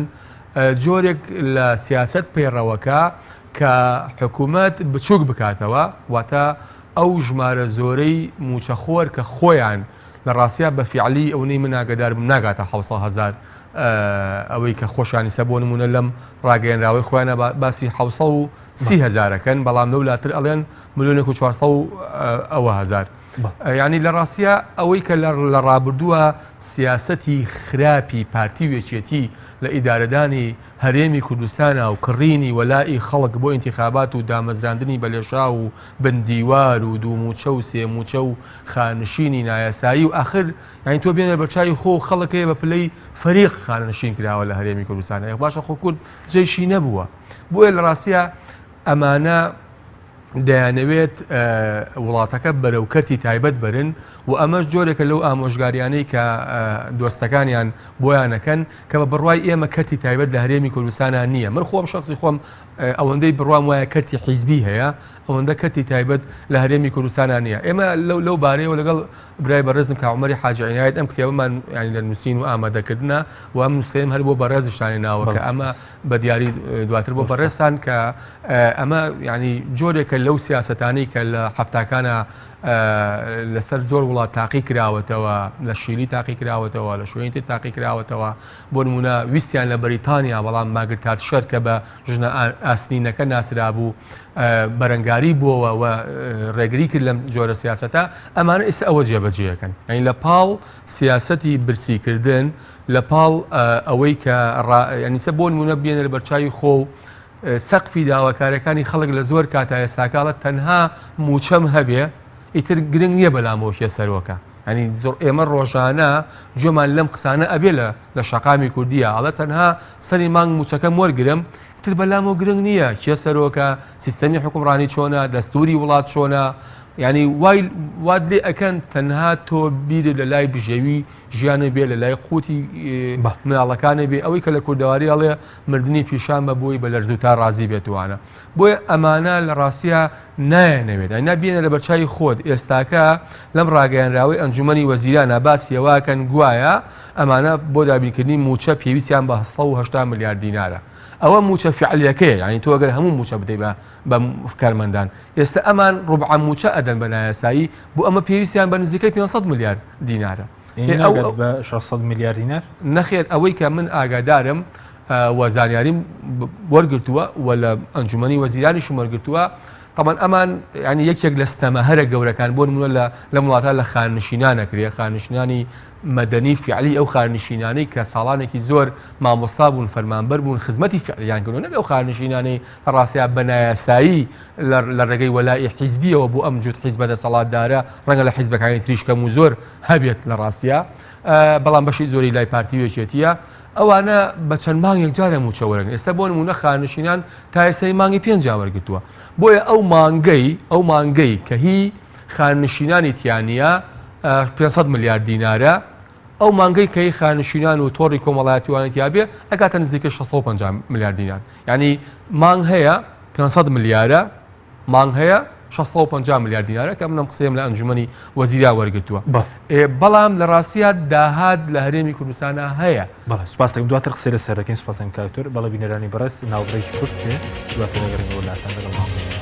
C: جۆرێک لە سیاست پەیڕەوەکە کە حکوومەت بچووک بکاتەوە واتە ئەو ژمارە زۆرەی موچەخۆر کە خۆیان لە ڕاستیە بە فیعلی ئەوەی من ئاگادار بم ناگاتە 700,000 ئەوەی کە خۆشانی سە بۆ نمونە لەم ڕاگەیەنراوەی خۆیانە باسی 730,000کەن بەڵام لەولاتر ئەڵێن 1,400,000 ینی لە ڕاستیە ئەوەی کە لە ڕابردووە سیاسەتی خراپی پارتی وێچێتی لە ئیدارەدانی هەرێمی کوردستانە و کڕینی وەلای خەڵک بۆ ئینتیخابات و دامەزراندنی بەلێشا و بندیوار و دووموچە و سێموچە و خانشینی نایاسایی و ئاخر یانی تۆ بێنە بەرچاوی خۆ خەڵکەیە بە پلەی فەریق خانشین کراوە لە هەرێمی کوردستانە باشە خۆ کورد جێشی نەبووە بۆیە لە ڕاستیە ئەمانە دەیانەوێت وڵاتەکە بەرەو کەرتی تایبەت برن و ئەمەش جۆرێکە لەو ئامۆژگاریانەی کە دۆستەکانیان بۆیانەکەن کە بە بڕوای ئێمە کەرتی تایبەت لە هەرێمی کوردستانە نییە من خۆم شخصی خۆم ئەوەندەی بڕوام وایە کەرتی حیزبی هەیە ئەوەندە کەرتی تایبەت لە هەرێمی کوردستانە نییە ئێمە لەو بارەیەوە لەگەڵ برای بەڕێزم کە عومەری حاجی عنایەت ئەم کتێبەمان ینی لە نووسین و ئامادەکردنە و ئەم نووسێم هەر بۆ بەڕێزشتانی ناوە کە ئەمە بە دیاری دواتر بۆ بەڕێستان کە ئەمە ینی جۆرێکە لەو سیاسەتانەی کە لە هەفتاکانە لەسەر زۆر وڵات تاقی کراوەتەوە لە شیلی تاقی کراوەتەوە لە شوێنی تر تاقی کراوەتەوە بۆ نمونە ویستیان لە بەریتانیا بەڵام ماگرتار شەر کە بە ژنە ئاسنینەکە ناسرا بوو بەرەنگاری بووەوە و ڕێگری کرد لەم جۆرە سیاسەتە ئەمانە ئێستا ئەوە جێبەجێەکەن ئەین لە پاڵ سیاسەتی برسیکردن لە پاڵ ئەوەی کە ینیسە بۆ نمونە بێنە لە بەرچاوی خۆ سەقفی داواکارەکانی خەڵک لە زۆر کاتە ئێستاکاڵە تەنها موچەم هەبێ ئیتر گرنگ نییە بەلامەوەکیە سەرۆکە ئەنی زۆر ئێمە ڕۆژانە گوێمان لەم قسانە ئەبێ لە شەقامی کوردیە ئەڵە تەنها سەری مانگ موچەکەم وەرگرم تر بەلامەوە گرنگ نییە کێ سەرۆکە سیستەمی حکومڕانی چۆنە دەستوری وڵات چۆنە ینی واد لێ ئەکەن تەنها تۆ بیرە لە لای بژێوی ژیانە بێ لە لای قوتی مناڵەکانە بێ ئەوەی کە لە کوردەواری ئەڵێ مردنی پیشان بە بۆی بە لەرزوو تا ڕازی بێتوانە بۆیە ئەمانە لە ڕاستیە نایەنەوێت نبیێنە لە بەرچوی خۆت ئێستاکە لەم ڕاگەیانراوی ئەنجومەنی وەزیرانە باسیەواکەن گوایە ئەمانە بۆ دابینکردنی موچە پێویستیان بە 180 ملیار دینارە ئەوە موچە فعلیەکەی ینی تۆ ئەگەر هەموو موچە بدەیت بە کارمەندان ئێستا ئەمان ڕوبع موچە ئەدەن بە نایاسایی بۆ ئەمە پێویستیان بە نزیکەی 500 ملیار دینارە
A: 600 ملیار دینار
C: نەخێت ئەوەی کە من ئاگادارم وەزانیاریم وەرگرتووە و لە ئەنجومەنی وەزیرانیشم وەرگرتووە طبعا ئەمان ینی یەکێک لە ستەمەهەرە گەورەکان بۆ نمونە لە وڵاتە لە خاننشینانەکرێ خاننشینانی مەدەنی فعلی ئەو خاننشینانەی کە ساڵانێکی زۆر مامۆستا بوون فەرمانبەر بوون خزمەتی فعلیان کردو نەبێ ئەو خاننشینانەی ڕاستیا بە نایاسایی لە ڕێگەی وەلای حیزبیەوە بۆ ئەم جوت حیزبە دەسەڵاتدارە ڕەنگە لە حیزبەکانی تریش کەم و زۆر هەبێت لە ڕاستیە بەڵام بەشی زۆری لای پارتی وێچێتیە ئەوانە بە چەند مانگێک جارە موچەوەرەن ئێستا بۆ نمونە خاننشینان تا ئێستای مانگی 5 وەرگرتووە بۆیە ئەو مانگەی کە هی خاننشینانی تیانە 500 ملیار دینارە ئەو مانگەی کەی خاننشینان و تۆڕی کۆمەڵایەتیوانێتیا بێ ئەگاتە نزیکە 650 ملیار دینار ینی مانگ هەیە 500 ملیارە مانگ هەیە 650 ملیار دینارە کە منم قسەیم لە ئەنجومەنی وەزیرا وەرگرتووە بەڵام لە ڕاستیە داهات لە هەرێمی کوردستانە هەیە
A: سوپاس دواتر قسە لە سەرەکەین سوپاسن کاکتۆر بەڵە بینەرانی بەڕێز ناوبڕێکی کورد دواتر وەگەڕێنەوە وڵاتان لەگەڵ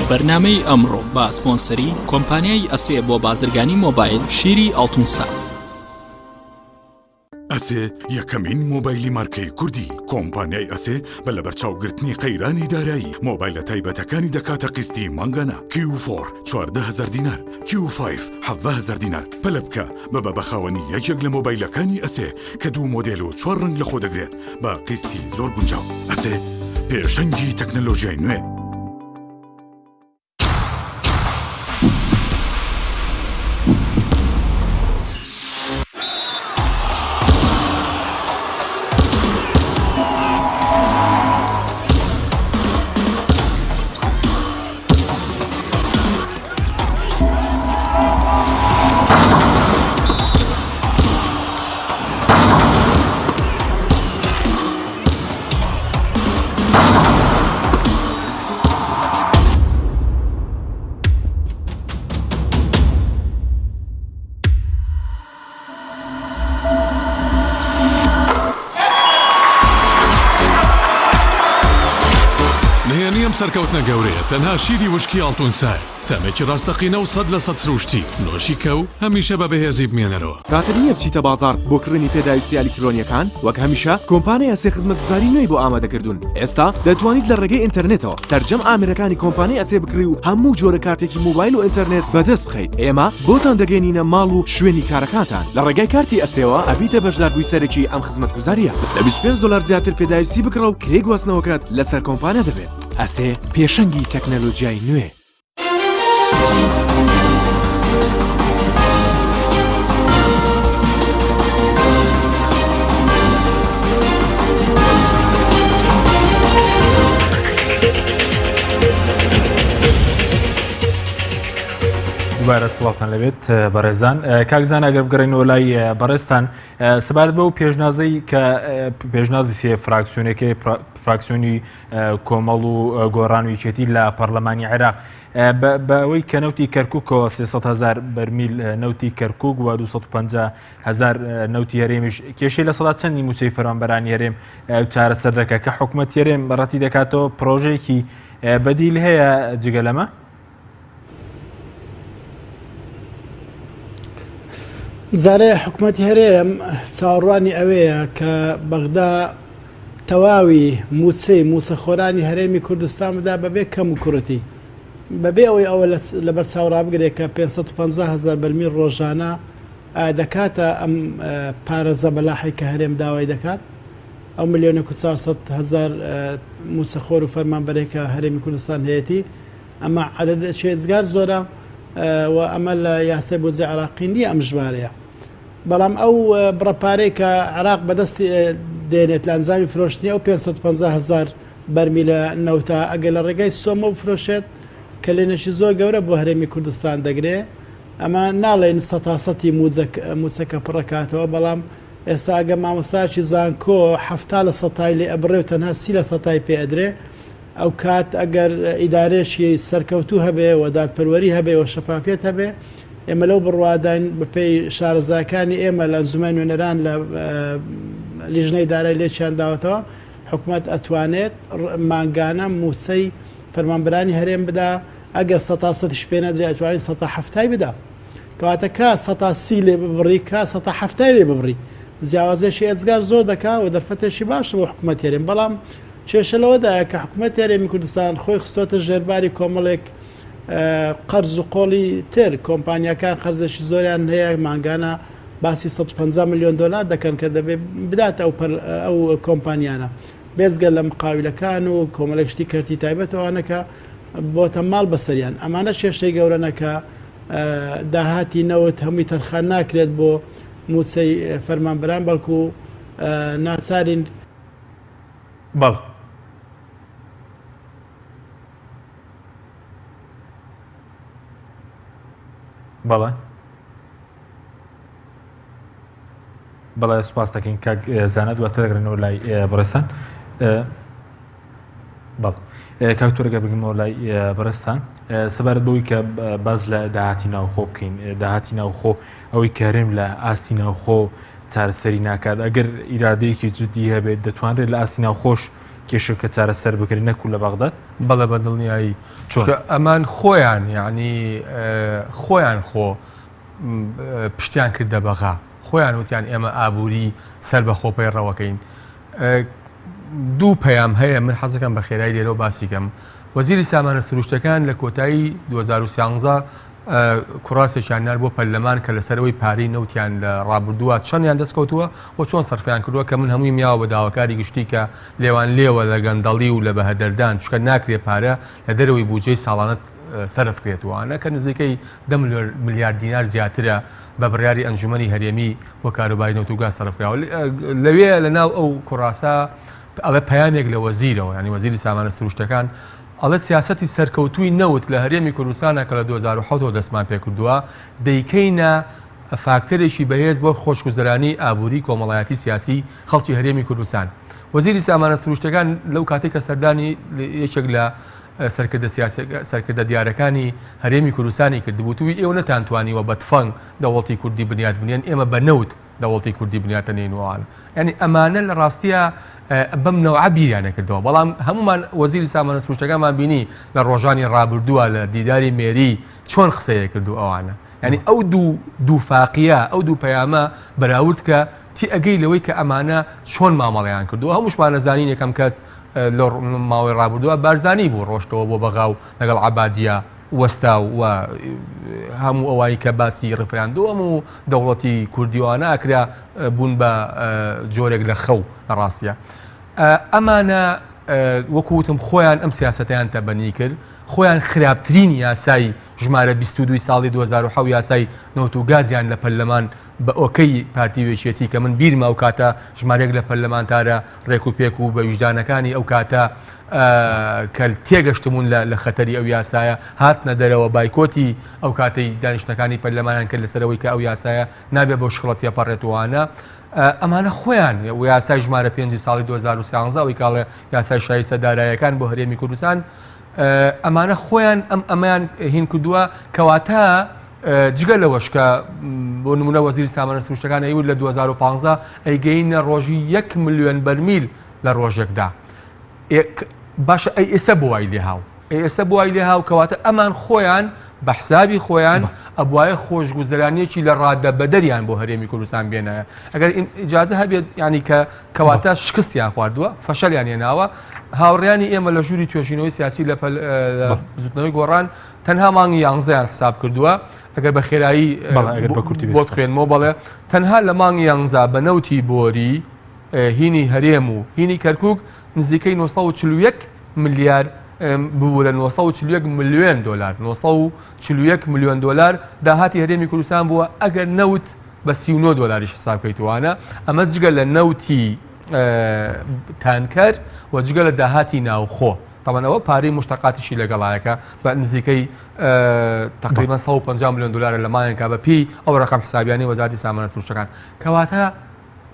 B: بەرنامەی ئەمڕۆ با سپۆنسەری کۆمپانیای ئەسێ بۆ بازرگانی مۆبایل شیری ئەڵتونسا
E: ئەسێ یەکەمین مۆبایلی مارکەی کوردی کۆمپانیای ئەسێ بە لە بەرچاوگرتنی قەیرانی دارایی مۆبایلە تایبەتەکانی دەکاتە قستی مانگانە Q4 14,000 دینار Q5 17,000 دینار پەلە بکە بە بەخاوەنی یەکێک لە مۆبایلەکانی ئەسێ کە 2 مۆدێل و 4 ڕنگ لە خۆ دەگرێت بە قستی زۆر گونجاو ئەسێ پێشەنگی تەکنەلۆژیای نوێ
F: سەرکەوتنە گەورەیە تەنها شیری وشکی ئەڵتونسای تەمێکی ڕاستەقینە و 100% سروشتی نۆشی کە و هەمیشە بە بەهێزی بمێنەرەوە
G: کاتر نییە بچیتە بازار بۆ کڕنی پێداویستی ئەلیکترۆنیەکان وەک هەمیشە کۆمپانیای ئەسێ خزمەتگوزاری نوێی بۆ ئامادەکردوون ئێستا دەتوانیت لە ڕێگەی ئینتەرنێتەوە سەرجەم ئامرەکانی کۆمپانیای ئەسێ بکڕی و هەموو جۆرە کارتێکی موبایل و ئینتەرنێت بەدەست بخەیت ئێمە بۆتان دەگەێنینە ماڵ و شوێنی کارەکانتان لە ڕێگای کارتی ئەسێەوە ئەبیتە بەشداربووی سەرەکی ئەم خزمەتگوزاریە لە 25 دلار زیاتر پێداویستی بکڕە و کرێ گواستنەوەکەت لەسەر کۆمپانیا دەبێت ئەسێ پێشەنگی تەکنەلۆژیای نوێ
A: دوبارە سڵاوتان لەبێت بەڕێزان کاکزان ئەگەر بگەڕێنەوە لای بەڕێستان سەبارەت بە و پێشنازەی کە پێشنازی سێ فراکسیۆنەکەی فراکسیۆنی کۆمەڵ و گۆڕانویچێتی لە پەرلەمانی عێراق بەوەی کە نەوتی کەرکووکەوە 300,000 بەرمیل نەوتی کەرکووک و 250,000 نەوتی هەرێمیش کێشەی لە سەدا چەندی موچەی فەرمانبەرانی هەرێم چارەسەر دەکات کە حکوومەت هەرێم بەڕەتی دەکاتەوە پرۆژێکی بەدیل هەیە جگە لەمە؟
D: زارێ حکوومەتی هەرێم چاوەڕوانی ئەوەیە کە بەغدا تەواوی موچەخۆرانی هەرێمی کوردستان بدا بەبێ کەم و کوڕەتی بەبێ ئەوەی ئەوە لەبەر چاوەڕابگرێت کە 550,000 بەرمیل ڕۆژانە دەکاتە ئەم پارێزە بەلاحی کە هەرێم داوای دەکات ئەو 1,400,000 موچەخۆر و فەرمانبەرێکە هەرێمی کوردستان هەیەی ئەمە عەدەد شێزگار زۆرە و ئەمە لە یاسای بۆ جێ عراقی نیە ئەم ژمارەیە بەڵام ئەو بڕەپارەی کە عراق بەدەستی دێنێت لە ئەنجامی فرۆشتنی ئەو 550,000 بەرمیلە نەوتە ئەگەر لە ڕێگای سۆمە بفرۆشێت کە لێنەشی زۆر گەورە بۆ هەرێمی کوردستان دەگرێ ئەمە ناڵێن سەتاسەتی موچەکە پڕەکاتەوە بەڵام ئێستا ئەگە مامۆستاکی زانکۆ 70 لە سەتای لێ ئەبڕێ و تەنها 30 لە سەتای پێ ئەدرێ ئەو کات ئەگەر ئیدارێشی سەرکەوتوو هەبێ و دادپەروەری هەبێ و شەفافیت هەبێ ئێمە لەو بڕواداین بەپێی شارەزاکانی ئێمە لە ئەنجومەن نوێنەران لە لیژنەی دارایی لێکیان داوەتەوە حکوومەت ئەتوانێت مانگانە موچەی فەرمانبەرانی هەرێم بدا ئەگەر 100%ش پێ نەدرێت ئەتوانین 170 بدا کەواتە کا 130 لێ ببڕی کا 170 لێ ببڕی جیاوازێکی ئەجگار زۆر دەکا و دەرفەتێکی باشە بۆ حکوومەت هێرێم بەڵام کێشە لەوەدایە کە حکوومەت هێرێمی کوردستان خۆی خستۆتە ژێرباری کۆمەڵێک قەرز و قۆڵی تر کۆمپانیەکان قەرزێکی زۆریان هەیە مانگانە باسی 150 میلیۆن دلار دەکەن کە دەبێت بدات ئەو کۆمپانیانە بێزگە لە مقاویلەکان و کۆمەڵێک شتی کەرتی تایبەتەوەوانەکە بۆتە ماڵ بەسەریان ئەمانە کێشەی گەورەنەکە داهاتی نەوت هەمووی تەرخان ناکرێت بۆ موچەی فەرمانبەران بەڵکو ناچارین
A: بەڵ بەڵێ بەڵێ سوپاس دەکەین کاک زانە دواتر دەگرێنەوە لای بەڕێستان بەڵ کاکتۆرەگە بگەمەوە لای بەڕێستان سەبارەت بەوەی کە باز لە داهاتی ناوخۆ بکەین داهاتی ناوخۆ ئەوەی کارێم لە ئاستی ناوخۆ چارەسەری ناکات ئەگەر ئیرادەیەکی جددی هەبێت دەتوانرێت لە ئاستی ناوخۆش کێشەکە چارەسەر بکرێت نەکو لە بەغداد
C: بەڵێ بە دڵنیایی ئەمان خۆیان یعنی خۆیان خۆ پشتیان کردە بەغا خۆیان وتیان ئێمە ئابووری سەر بە خۆپەیڕەوەکەین دوو پەیام هەیە من حەزەکەم بە خێرایی لێرەوە باسی کەم وەزیری سامانە سروشتەکان لە کۆتایی 2013 کوڕاسێکیان نار بۆ پەرلەمان کە لەسەرەوەی پارەی نەوتیان لە ڕابردووە چەندیان دەستکەوتووە و چۆن سەرفیان کردووە کە من هەمووی میاوە بە داواکاری گشتی کە لێوان لێوە لە گەندەڵی و لە بەهەدەردان چکە ناکرێ پارە لە دەرەوەی بودجەی ساڵانەت سەرفکرێتوانە کە نزیکەی 10 ملیارد دینار زیاترە بە بڕیاری ئەنجومەنی هەرێمی بۆ کاروباری نەوتوگاز سەرفکراوە لەوێ لەناو ئەو کوڕاسە ئەڵێ پەیامێک لە وەزیرەوە ینی وەزیری سامانە سروشتەکان ئەڵێ سیاسەتی سەرکەوتووی نەوت لە هەرێمی کوردستانە کە لە 2007 دەستمان پێکردووە دەیکەینە فاکتەرێکی بەهێز بۆ خۆشگوزەرانی ئابووری کۆمەڵایەتی سیاسی خەڵکی هەرێمی کوردستان وەزیری سامانە سروشتەکان لەو کاتێک کە سەردانی یەکێک لە سەرکردە دیارەکانی هەرێمی کوردستانی کردبووتوی ئێوە نەتانتوانیوە بە تفەنگ دەوڵەتی کوردی بنیاد بنێن ئێمە بە نەوت دەوڵەتی کوردی بنیاتە نێنوانە ینی ئەمانە لە ڕاستیە بەم نەوع بیریانە کردەوە بەڵام هەمومان وەزیری سامانە سروشتەکانمان بینی لە ڕۆژانی ڕابردووە لە دیداری مێری چۆن قسەیە کردو ئەوانە ینی ئەو دوو فاقیە ئەو دوو پەیامە بەراورد کە تی ئەگەی لەوەی کە ئەمانە چۆن مامەڵەیان کردو هەمووشمان نەزانین یەکەم کەس لە ماوەی ڕابردووە بارزانی بوو ڕۆشتەوە بۆ بەغاو لەگەڵ عەبادیە وەستا و هەموو ئەوانی کە باسی ڕفراندۆم و دەوڵەتی کوردیوانە ئەکرا بوون بە جۆرێک لە خەو لە ڕاستیە ئەمانە وەکوتم خۆیان ئەم سیاسەتیان تەبەنی کرد خۆیان خراپترین یاسای ژمارە 22 ساڵی 2007 یاسای نەوت و گازیان لە پەرلەمان بە ئۆکەی پارتیوێچێتی کە من بیرما ئەو کاتە ژمارەیەک لە پەرلەمانتارە ڕێک و پێک و بە ویژدانەکانی ئەو کاتە کە تێگەشتمون لە خەتەری ئەو یاسایە هاتنە دەرەوە بایکۆتی ئەو کاتەی دانیشتەکانی پەرلەمانیان کرد لەسەرەوەی کە ئەو یاسایە نابێت بۆ شخڵەتیە پەڕێتوانە ئەمانە خۆیان و یاسای ژمارە 5 ساڵی 2013 ئەوی کاڵێ یاسای شایستە داراییەکان بۆ هەرێمی کوردستان ئەمانە خۆیان ئەمەیان هین کردووە کەواتە جگە لەوەش کە بۆ نمونە وەزیری سامانە سروشتەکان ئەیود لە 2015 ئەیگەینە ڕۆژی 1 ملیۆن بەرمیل لە ڕۆژێکدا باشە ئەی ئێستا بۆ وای لێ هاو ئێستا بۆ وای لێ هاو کەواتە ئەمان خۆیان بە حسابی خۆیان ئەبوایە خۆشگوزەرانیەکی لە ڕادە بەدەریان بۆ هەرێمی کوردستان بێنایە ئەگەر ئیجازە هەبێت ینی کە کەواتە شکستیان خواردووە فەشەلیان هێناوە هاوڕێیانی ئێمە لە ژووری توێژینەوەی سیاسی لە زوتنەوەی گۆڕان تەنها مانگی 11 حساب کردووە ئەگەر بە خێرایی بۆ خوێنمەوە بەڵێ تەنها لە مانگی 11 بە نەوتی بۆری هینی هەرێم و هینی کەرکووک نزیکەی 941 ملیار بوو لە 941 ملیۆن دلار 941 ملیۆن دلار داهاتی هەرێمی کوردستان بووە ئەگەر نەوت بە 39 دلاریش حساب بکەیتوانە ئەمە جگە لە نەوتی تانکەر و جگە لە داهاتی ناوخۆ تاوانەوە پارەی مشتەقاتیشی لەگەڵایەکە بە نزیکەی تقریبا 150 ملیۆن دلار لە مایەکە بە پێی ئەو ڕقم حسابیانی وەزارەتی سامانە سروشتەکان کەواتە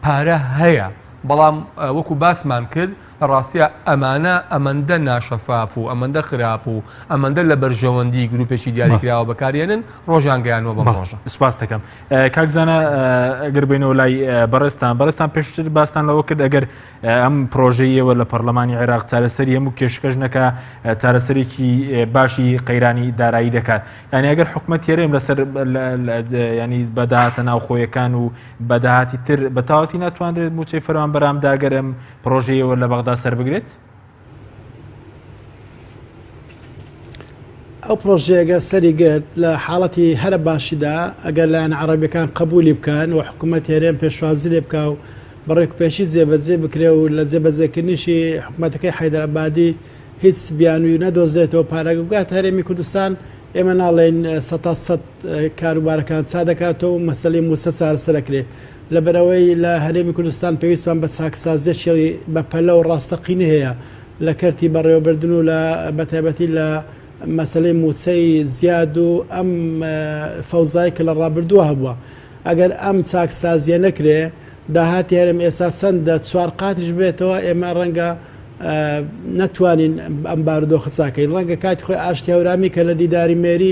C: پارە هەیە بەڵام وەکو باسمان کرد ڕاستە ئەمانە ئەمەندە ناشەفاف و ئەمەندە خراپ و ئەمەندە لە بەرژەوەندی گروپێکی دیاریکراوە بەکارێنن ڕۆژان گەیانەوە بەم ڕۆژە.
A: سپاس دەکەم کاکزانە ئەگەر بینەوە لای بەڕێستان پێشتر باستان لەوە کرد ئەگەر ئەم پرۆژەیەوە لە پەرلەمانی عێراق چارەسەری هەموو کێشکەش نەکە چارەسەرێکی باشی قەیرانی دارایی دەکات یعنی ئەگەر حکومەت هێرێم لەسەر ینی بەداهاتە ناوخۆیەکان و بەداهاتی تر بەتاواتی ناتوانرێت موچەی فەرمان بەرامداگەر ئەم پرۆژەیەوە لە بەغدا سەر بگرێت؟
D: ئەو پرۆژەیەگە سەری گرت لە حاڵەتی هەرە باشیدا ئەگەر لایەن عەرەبیەکان قبولی بکەن و حکوومەت هێرێم پێشوازی لێ بکە و بەڕێکپێشی جێبەجێ بکرێ و لە جێبەجێکردنیشی حکوومەتەکەی حەیدەرئەبادی هیچ بیانووی نەدۆزرێتەوە پارەگە بگات هەرێمی کوردستان ئێمە ناڵێن 100 کاروبارەکان چا دەکاتەوە مەسەلەی موسە چارەسەرەکرێ لەبەرەوەی لە هەرێمی کوردستان پێویستمان بە چاکسازیێکی بە پەلە و ڕاستەقینی هەیە لە کەرتی بەڕێوەبردن و لە بەتایبەتی لە مەسەلەی موچەی زیاد و ئەم فەوزایی کە لە ڕابردووە هەبووە ئەگەر ئەم چاکسازیە نەکرێ داهاتی هەرم ئێستا چەندە چوار قاتیش بێتەوە ئێمە ڕەنگە نەتوانین ئەم بارودۆخە چاکەین ڕەنگە کاتی خۆی ئاشتی هەورامی کە لە دیداری مێری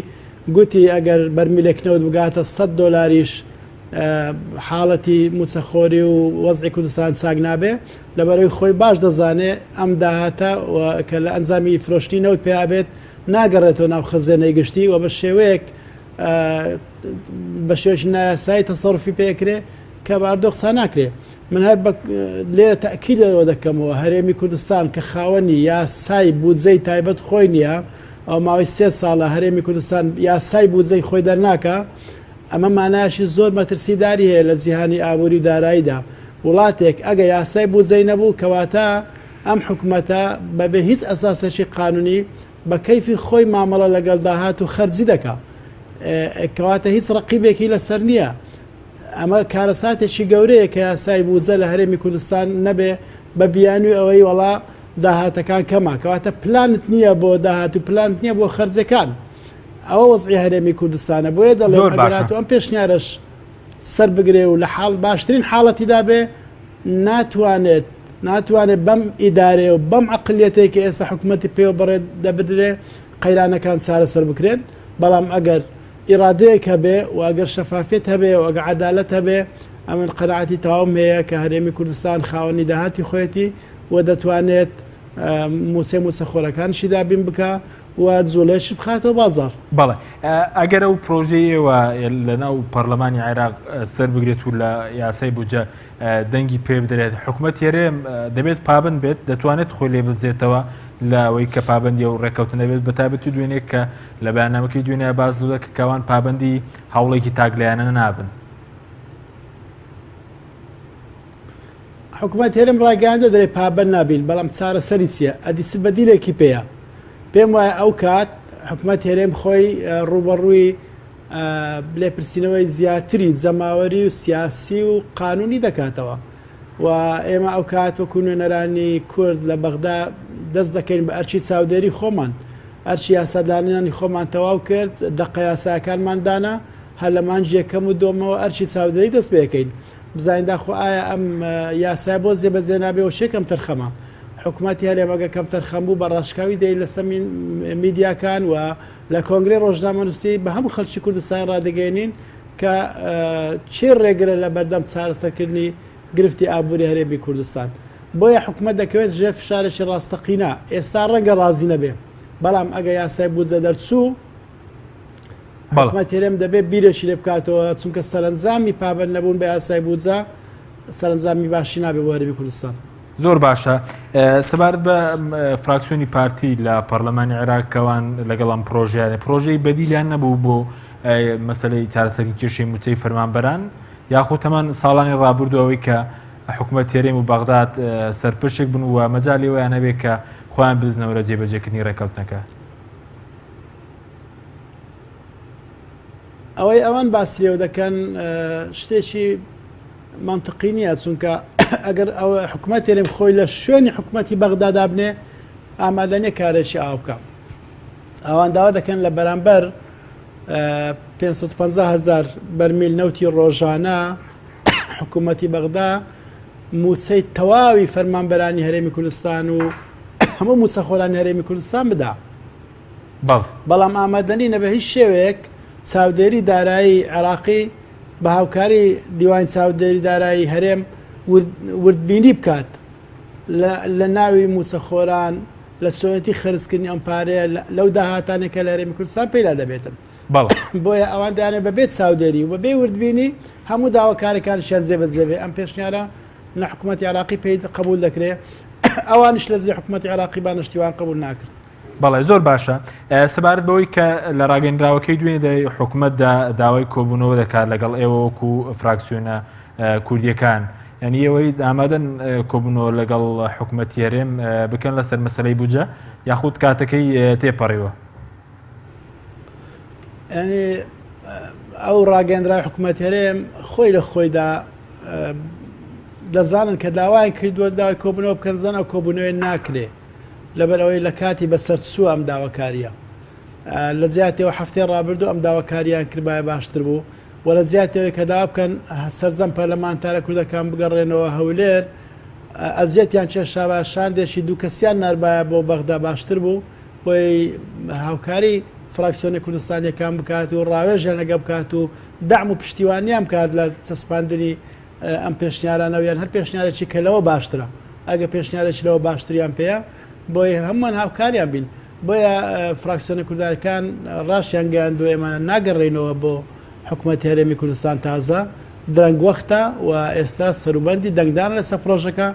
D: گوتی ئەگەر بەرمیلێکنەوە بگاتە $100 حاڵەتی موچەخۆری و وەزعی کوردستان چاک نابێ لەبەرەوەی خۆی باش دەزانێ ئەم داهاتە کە لە ئەنجامی فرۆشتی نەوت پێیابێت ناگەڕێتەوە ناو خزانەی گشتی و بە شێوەیەک بە شێوەیەکی نایاسایی تەسەڕوفی پێکرێ کە باردۆخسا ناکرێ من هەر لێرە تەکیدەوە دەکەمەوە هەرێمی کوردستان کە خاوەنی یاسای بودجەی تایبەت خۆی نییە ئەو ماوەی 3 ساڵە هەرێمی کوردستان یاسای بودجەی خۆی دەرناکە ئەمە مانایشی زۆر مەترسیداری هەیە لە جیهانی ئابووری داراییدا وڵاتێک ئەگە یاسای بودجەی نەبوو کەواتە ئەم حکوومەتە بەبێ هیچ ئەساسێکی قانونی بە کەیفی خۆی مامەڵە لەگەڵ داهات و خەرجی دەکا کەواتە هیچ ڕقیبێکی لەسەر نییە ئەمە کارەساتێکی گەورەیە کە یاسای بودجە لە هەرێمی کوردستان نەبێ بە بیانوی ئەوەی وەڵا داهاتەکان کەما کەواتە پلانت نییە بۆ داهات و پلانت نییە بۆ خەرجەکان ئەوە وەزعی هەرێمی کوردستانە بۆیە دەڵێن ئەگەرات و ئەم پێشنیارش سەر بگرێ و لە حاڵ باشترین حاڵەتیدا بێ ناتوانێت بەم ئیدارێ و بەم عقلیەتێک کە ئێستا حکوومەتی پێوە بەڕێ دەبدرێ قەیرانەکان چارەسەر بکرێن بەڵام ئەگەر ئیرادەیەک هەبێ و ئەگەر شەفافێت هەبێ و ئەگە عەدالەت هەبێ ئەمن قەناعەتی تەواوم هەیە کە هەرێمی کوردستان خاوەنی داهاتی خۆیەتی و دەتوانێت موچەخۆرەکانشی دابین بکە و جوڵێش بخاتەوە بازار.
A: بەڵێ ئەگەر ئەو پرۆژەیەوە لەناو پەرلەمانی عێراق سەر بگرێت و لە یاسای بودجە دەنگی پێ بدرێت حکوومەت هێرێم دەبێت پابند بێت دەتوانێت خۆی لێ بزێتەوە لەوەی کە پابندی و ڕێکەوتنە بێت بەتابەتی دوێنێک کە لە بەیاننامەکەی دوێنێ بازلوودە کە کاوان پابندی هەوڵێکی تاگلایانە نابن.
D: حکوومەت هێرم ڕاگەیاندە دەرێ پابند نابین بەڵام چارەسەری چییە ئەدیس بەدیلێکی پێەیە پێم وایە ئەو کات حکوومەت هێرێم خۆی ڕوبەڕووی لێپرسینەوەی زیاتری جەماوەری و سیاسی و قانونی دەکاتەوە و ئێمە ئەو کات وەکو نوێنەرانی کورد لە بەغدا دەست دەکەین بە ئەرچی چاودێری خۆمان ئەرچی یاسادانانی خۆمان تەواو کرد دەقە یاساکانماندانا هەر لەمان ژێکەم و دۆمەوە ئەرچی چاودێری دەست پێەکەین بزانین داخۆ ئایا ئەم یاسای بۆ جێبەجێ نابێ و شێکەم تەرخەمە حکوومەتی هەرێمەگە کەم تەرخەم بوو بە ڕاشکاوی دەی لەسەر میدیاکان و لە کۆنگرێ ڕۆژنامەنووسی بە هەموو خەڵکی کوردستان ڕادگەێنین کە چێ ڕێگرە لە بەردەم چارەسەرکردنی گرفتی ئابووری هەرێمی کوردستان بۆیە حکوومەت دەکەوێت ژێر فشارێکی ڕاستەقینە ئێستا ڕەنگە ڕازی نەبێ بەڵام ئەگە یاسای بودجە دەرچوو حکوومەت هێرێم دەبێت بیرێکی لێ بکاتەوە چونکە سەرنجامی پابند نەبوون بە یاسای بودجە سەرنجامی باشی نابێت بۆ هەرێمی کوردستان.
A: زۆر باشە سەبارەت بە فراکسیۆنی پارتی لە پەرلەمانی عێراقەوان لەگەڵ ئەم پرۆژەی بەدیلیان نەبوو بۆ مەسەلەی چارەسەری کێشەی موچەی فەرمانبەران یاخود هەمان ساڵانی ڕابردووەوەی کە حکوومەت هێرێم و بەغداد سەرپشک بن و مەجاڵی ئەویان هەبێت کە خۆیان بزنەوە جێبەجێکردنی ڕێکەوتنەکە
D: ئەوەی ئەوان باسی لێو دەکەن شتێکی منطقی نییە چونکە ئەگەر ئەو حکوومەت هێرێم خۆی لە شوێنی حکوومەتی بەغدا دابنێ ئامادەنیە کارێکی ئاو بکە ئەوان داوا دەکەن لە بەرامبەر 550,000 بەرمیل نەوتی ڕۆژانە حکوومەتی بەغدا موچەی تەواوی فەرمانبەرانی هەرێمی کوردستان و هەموو موچەخۆرانی هەرێمی کوردستان بدا. بەڵام ئامادەنی نەبە هیچ شێوەیەک چاودێری دارایی عێراقی بە هاوکاری دیوان چاودێری دارایی هەرێم وردبینی بکات لە ناوی موچەخۆران لە سۆنەتی خرجکردنی ئەم پارەیە لەو داهاتانێکە لە هەرێمی کوردستان پەیدا دەبێتن. بۆیە ئەوان دەیانێت بەبێت چاودێری و بەبێ وردبینی هەموو داواکارەکانیشیان جێبەجێبێ. ئەم پێشنیارە لە حکوومەتی عێراقی پێی قبول دەکرێت، ئەوانش لە زێ حکوومەتی عێراقی بانشتیوان قبول ناکرد.
A: بەڵێ زۆر باشە. سەبارەت بەوەی کە لە ڕاگەیەنراوەکەی دوێنێ حکوومەت داوای کۆبوونەوە دەکات لەگەڵ ئێوە وەکو فراکسیۆنە کوردیەکان، یعنی ئێوەی ئامادەن کۆبوونەوە لەگەڵ حکوومەتی هەرێم بکەن لەسەر مەسەلەی بوجە یاخود کاتەکەی تێپەڕیوە؟
D: ینی ئەو ڕاگەندرای حکوومەتی هەرێم خۆی لە خۆیدا دەزانن کە داوایان کردووە داوای کۆبوونەوە بکەن، زان ئەو کۆبوونەوەی ناکرێ لەبەر ئەوەی لە کاتی بەسەر چووە ئەم داواکاریە. لە جیاتەوە هەفتەی ڕابردوو ئەم داواکاریان کردبایە باشتر بوو و لە جیاتەوەی کە داوا بکەن سەرجەم پەرلەمانتارە کوردەکان بگەڕێنەوە هەولێر ئەزیەتیان کێشاوە شاندێکی دوو کەسیان نەربایە بۆ بەغدا باشتر بوو بۆی هاوکاری فراکسیۆنی کوردستانیەکان بکات و ڕاوێژیان لەگە بکات و دەعم و پشتیوانیان بکات لە چەسپاندنی ئەم پێشنیارانەوەیان هەر پێشنیارێکی کە لەوە باشترە. ئەگە پێشنیارێکی لەوە باشتریان پێەیە بۆی هەمووان هاوکاریان بین. بۆیە فراکسیۆنی کوردەکان ڕاشیان گەیاندووە ئێمە ناگەڕێنەوە بۆ حکوومەتی هەرێمی کوردستان تازە درەنگ وەختە و ئێستا سەروبەندی دەنگدان لەسەر پرۆژەکە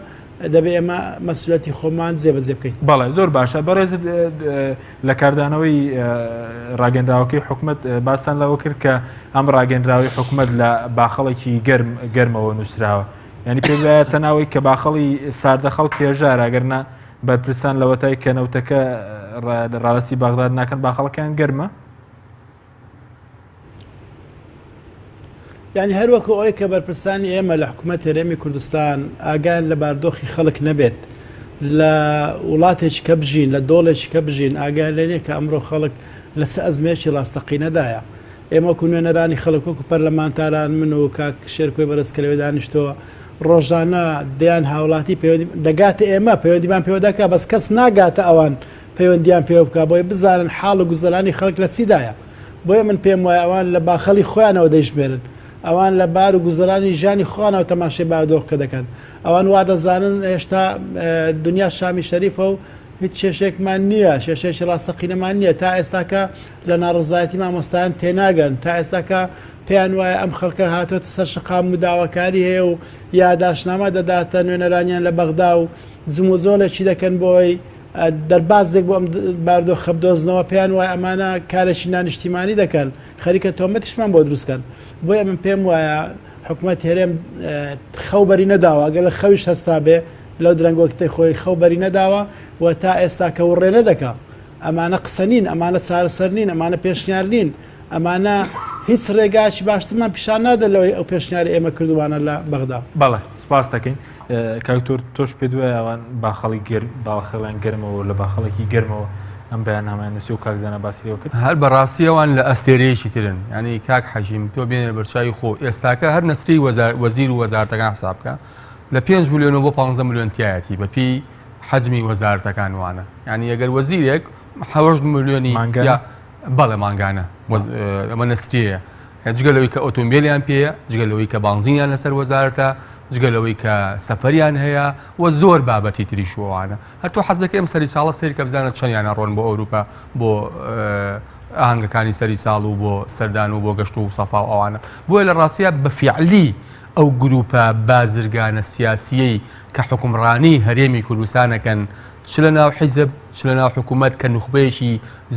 D: دەبێ ئێمە مەسئولیەتی خۆمان جێبەجێ بکەین.
A: بەڵێ زۆر باشە. بەڕێزت لە کاردانەوەی ڕاگەندراوەکەی حکوومەت باستان لەوە کرد کە ئەم ڕاگەندراوی حکوومەت لە باخەڵێکی گەرمەوە نووسراوە، ینی پێ وایە تەناوی کە باخەڵی ساردەخەڵ کێژارە ئەگەرنا بەرپرسان لەوەتای کە نەوتەکە ڕاڵەسی باغداد ناکەن باخەڵەکان گەرمە؟
D: یعنی هەروەکو ئەوەی کە بەرپرسانی ئێمە لە حکوومەتی هەرێمی کوردستان ئاگان لە باردۆخی خەڵک نەبێت، لە وڵاتێکی کە بژین، لە دۆڵێکی کە بژین، ئاگان لێنێ کە ئەمڕۆ خەڵک لە چ ئەزمێکی ڕاستەقینەدایە. ئێمە کو نوێنەرانی خەڵک وەکو پەرلەمانتاران من و کاک شێرکۆی بەرزکەلەوەی دانیشتەوە ڕۆژانە دەیان هاوڵاتی دەگاتە ئێمە پەیوەندیمان پێوەدەکە، بەس کەس ناگاتە ئەوان پەیوەندیان پێوە بکە بۆی بزانن حاڵ و گوزەرانی خەڵک لە چیدایە. بۆیە من پێم وایە ئەوان لە باخەڵی خۆیانەوە دەیژمێرن، ئەوان لە بار و گوزەرانی ژیانی خۆیانەوە تەماشای باردۆخکە دەکەن. ئەوان وا دەزانن هێشتا دنیا شامی شەریفە و هیچ شێشێکمان نییە، شێشێکی ڕاستەقینەمان نییە تا ئێستاکە لە ناڕزایەتی مامۆستایان تێناگەن، تا ئێستاکە پێیان وایە ئەم خەڵکە هاتوۆتە سەر شقام و داواکاری هەیە و یاداشنامە دەداتە نوێنەرانیان لە بەغدا و زم و زۆلێکی دەکەن بۆی دەربازێک بۆ ئەم باردۆخە بدۆزنەوە، پێیان وایە ئەمانە کارێکی نانیشتیمانی دەکەن، خەریکە تۆمەتیشمان بۆ دروستکەن. بۆیە من پێم وایە حکوومەتی هەرێم خەوبەری نەداوە، ئەگەر لە خەویش هەستا بێ لەو درەنگۆکتەی خۆی خەوبەری نەداوە و تا ئێستا کە وڕێ نەدەکا. ئەمانە قسە نین، ئەمانە چارەسەر نین، ئەمانە پێشنیار نین، ئەمانە هیچ ڕێگایکی باشترمان پیشان نادە لەوەی ئەو پێشنیاری ئێمە کردوانە لە بەغدا.
A: بەڵێ سپاس دەکەین. کاکتۆر تۆش پێ دوایە ئەوان باخەڵی باخەڵیان گەرمەوە لە باخەڵێکی گەرمەوە ئەم بەیاننامەیان نووسی و کاکزانە باسیەوە کرد.
C: هەر بەڕاستی ئەوان لە ئەستێرەیەکی ترن، ینی کاک حەشیم تۆ بێنێ بەرچاوی خۆ ئێستاکە هەر نەستری وەزیر و وەزارەتەکان حساب بکە لە 5 ملیۆن بۆ 15 ملیۆن تایەتی بەپی حەجمی وەزارەتەکان وانە، ینی ئەگەر وەزیرێک 7 ملیۆنی بەڵێ مانگانە ئەمە نستریەیە، جگەلەوەی کە ئۆتۆمبیلیان پێەیە، جگەلەوەی کە بانزینیان لەسەر وەزارەتە، جگەلەوەی کە سەفەریان هەیە و زۆر بابەتی تریشوانە. هەرتۆ حەزەکە ئەم سەری ساڵە سەری کە بزانە چەندیانە ڕۆن بۆ ئەوروپا بۆ ئاهەنگەکانی سەری ساڵ و بۆ سەردان و بۆ گەشت و سەفا و ئەوانە. بۆیە لە ڕاستیە بەفیعلی ئەو گروپە بازرگانە سیاسیەی کە حکومڕانی هەرێمی کوردستانەکەن چ لە ناو حیزب چ لە ناو حکوومەت کە نوخبەیەکی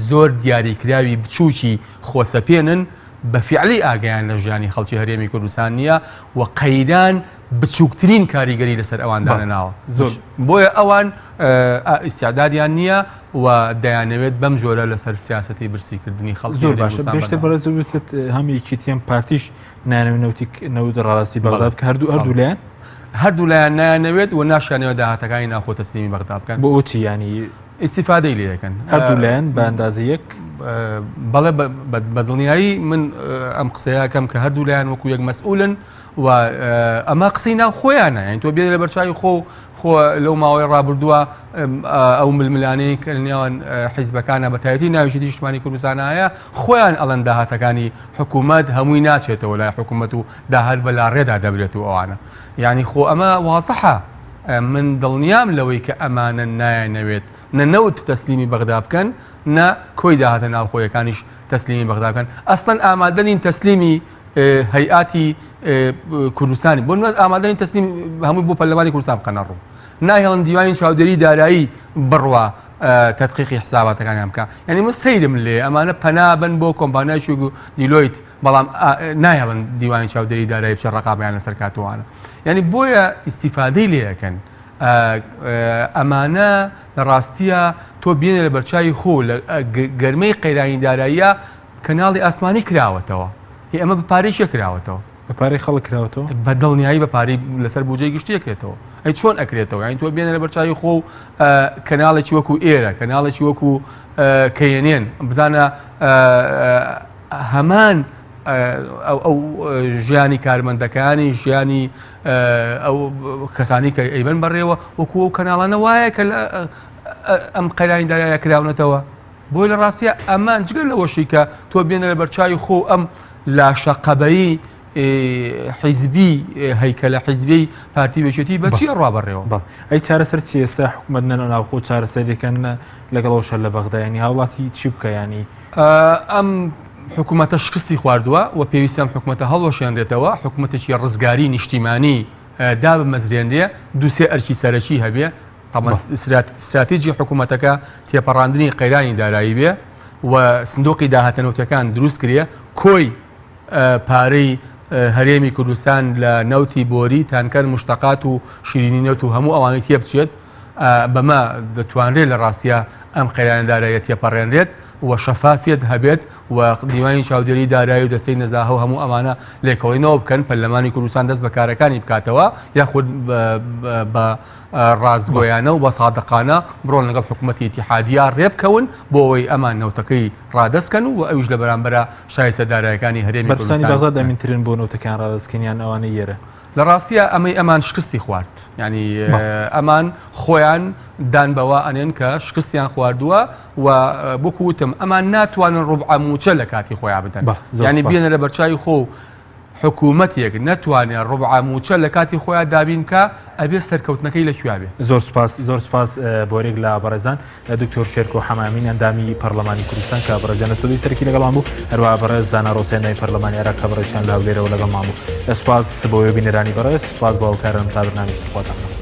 C: زۆر دیاریکراوی بچووکی خۆسەپێنن بەفیعلی ئاگیان لە ژیانی خەڵکی هەرێمی کوردستان نییە و قەیران بچووکترین کاریگەری لەسەر ئەواندانە ناوە. زۆر بۆیە ئەوان ئیسیعدادیان نییە و دەیانەوێت بەم جۆرە لەسەر سیاسەتی برسیکردنی خەڵکی.
A: زۆر باشە. بێشتر بەڕێزت هەمی کیتیان پارتیش نانەوێت نەوت ڕاڵاسی بەغدا بکە هەردوو لایەن
C: هەردوو لایەن نایانەوێت و ناشانەوە داهاتەکانی ناخۆ تەسلیمی بەغدا بکەن.
A: بۆ ئۆچی ینی
C: ئیسیفادەی لێ دەکەن
A: هەردوو لایەن بە ئەندازەیەک
C: بەڵێ بە دڵنیایی من ئەم قسەیەکەم کە هەردوو لایەن وەکو یەک مەسئولن و ئەمە قسەی ناو خۆیانە یعنی تۆ بێت لە بەرچاوی خۆ لەو ماوەی ڕابردووە ئەو ململانەی کە نێوان حیزبەکانە بە تایبەتی ناویشتی نیشتیمانی کوردستانایە خۆیان ئەڵەن داهاتەکانی حکوومەت هەمووی ناچێتەوە لای حکوومەت و داهات بەلا ڕێدا دەبرێت و ئەوانە یعنی خۆ ئەمە واسەحە من دڵنیام لەوەی کە ئەمانە نایەنەوێت نەنەوت تەسلیمی بەغدا بکەن نە کۆی داهاتە ناوخۆیەکانیش تەسلیمی بەغدا بکەن ئەسڵەن ئامادەنین تەسلیمی هەیئاتی کوردستانی بۆ ئامادەنین تەسلیم هەمووی بۆ پەرلەمانی کوردستان بکەنە ڕوو ناهێڵن دیوانی چاودێری دارایی بڕوە تەدقیقی حساباتەکانیان بکە یعنی من سەیرم لێ ئەمانە پەنابن بۆ کۆمپانیای و دیلۆیت بەڵام ناهێڵن دیوانی چاودێری دارایی بچە ڕقابیان لەسەر کاتوانە یعنی بۆیە ئیسیفادەی لێەکەن ئەمانە لە ڕاستیە تۆ بێنە لە بەرچاوی خۆ لە گەرمەی قەیرانی داراییە کەناڵی ئاسمانی کراوەتەوە ئەمە بە پارەی کراوەتەوە
A: بەپارەی خەڵک کراوەتەوە
C: بە دڵنیایی بە پارەی لەسەر بودجەی گشتی ئەکرێتەوە ئەی چۆن ئەکرێتەوە یعنی تۆ بێنە لە بەرچاوی خۆ کەناڵێکی وەکو ئێرە کەناڵێکی وەکو کەیەنێن بزانە هەمان ئەو ژیانی کارمەندەکانی ژیانی ئەو کەسانی کە ئەیبەن بەڕێوە وەکو ئەو کەناڵانە وایە کە ئەم قەیرانی دارایە کراونەتەوە بۆی لە ڕاستیە ئەمان جگەر لەوەشی کە تۆ بێنە لە بەرچاوی خۆ ئەم لاشەقەبەیی حیزبی هەیکەلە حیزبی پارتی بێچێتی بە چیە ڕابەڕێەوە
A: ئەی چارەسەر چی ئێستا حکوومەت ناوخۆ چارەسەرێکەن لەگەڵەوە شەر لە بەغدا ینی هاوڵاتی چی بکە ینی
C: ئەم حکوومەتە شکستی خواردووە و پێویستم حکوومەتە هەڵوەشێنرێتەوە حکوومەتێکی ڕزگاری نیشتیمانی دا بمەزرێنرێ دووسێ ئەرچی سەرەکی هەبێ استراتیجی حکوومەتەکە تێپەڕاندنی قەیرانی دارایی بێ و سندۆقی داهاتەنەوتەکان دروست کرێ کۆی پارەی هەرێمی کوردستان لە نەوتی بۆری تانکەر مشتەقات و شیرینی نەوت و هەموو ئەوانەی تێ بچێت بەمە دەتوانرێت لە ڕاستیە ئەم قەیرانیداراییە تێپەڕێنرێت و شەفافیت هەبێت و دیوانی چاودێری دارایی و دەستەی نەزاهە و هەموو ئەمانە لێکەوەینەوە بکەن پەرلەمانی کوردستان دەست بەکارەکانی بکاتەوە یاخود بە ڕازگۆیانە و بە سادقانە بڕۆن لەگەڵ حکوومەتی ئیتیحادیە ڕێبکەون بۆ ئەوەی ئەمان نەوتەکەی ڕادەستکەن و ئەویش لە بەرامبەرە شایستە دارایەکانی هەرێمی کوردستان
A: بەرسانی بەغدا دەمینترین بۆ نەوتەکان ڕادەستکردنیان ئەوانە یێرە
C: لە ڕاستیە ئەمان شکستی خوارد ینی ئەمان خۆیان دان بەوە ئەنێن کە شکستیان خواردووە و بۆکو وتم ئەمان ناتوانن ڕوبع موچە لە کاتی خۆیان بدەن ینی بێنە لە بەرچاوی خۆ حکوومەتێک نەتوانێت ڕوبع موچە لە کاتی خۆیان دابین کە ئەبێ سەرکەوتنەکەی لەکوێ بێ
A: زۆر سپاس بۆرێک لە بەڕێزان لە دکتۆر شێرکۆ حەمامین ئەندامی پەرلەمانی کوردستان کە بەڕێزیان لەستۆدی سەرکی لەگەڵام بوو هەروە بەڕێز زانا ڕۆسێنەی پەرلەمانی عێراق کە بەڕێزیان لاولێرەوە لەگەڵمان بوو سپاس بۆ وێبینەرانی بەڕێز سپاس بۆ ئەو کارن تا بەرنامەی خۆتان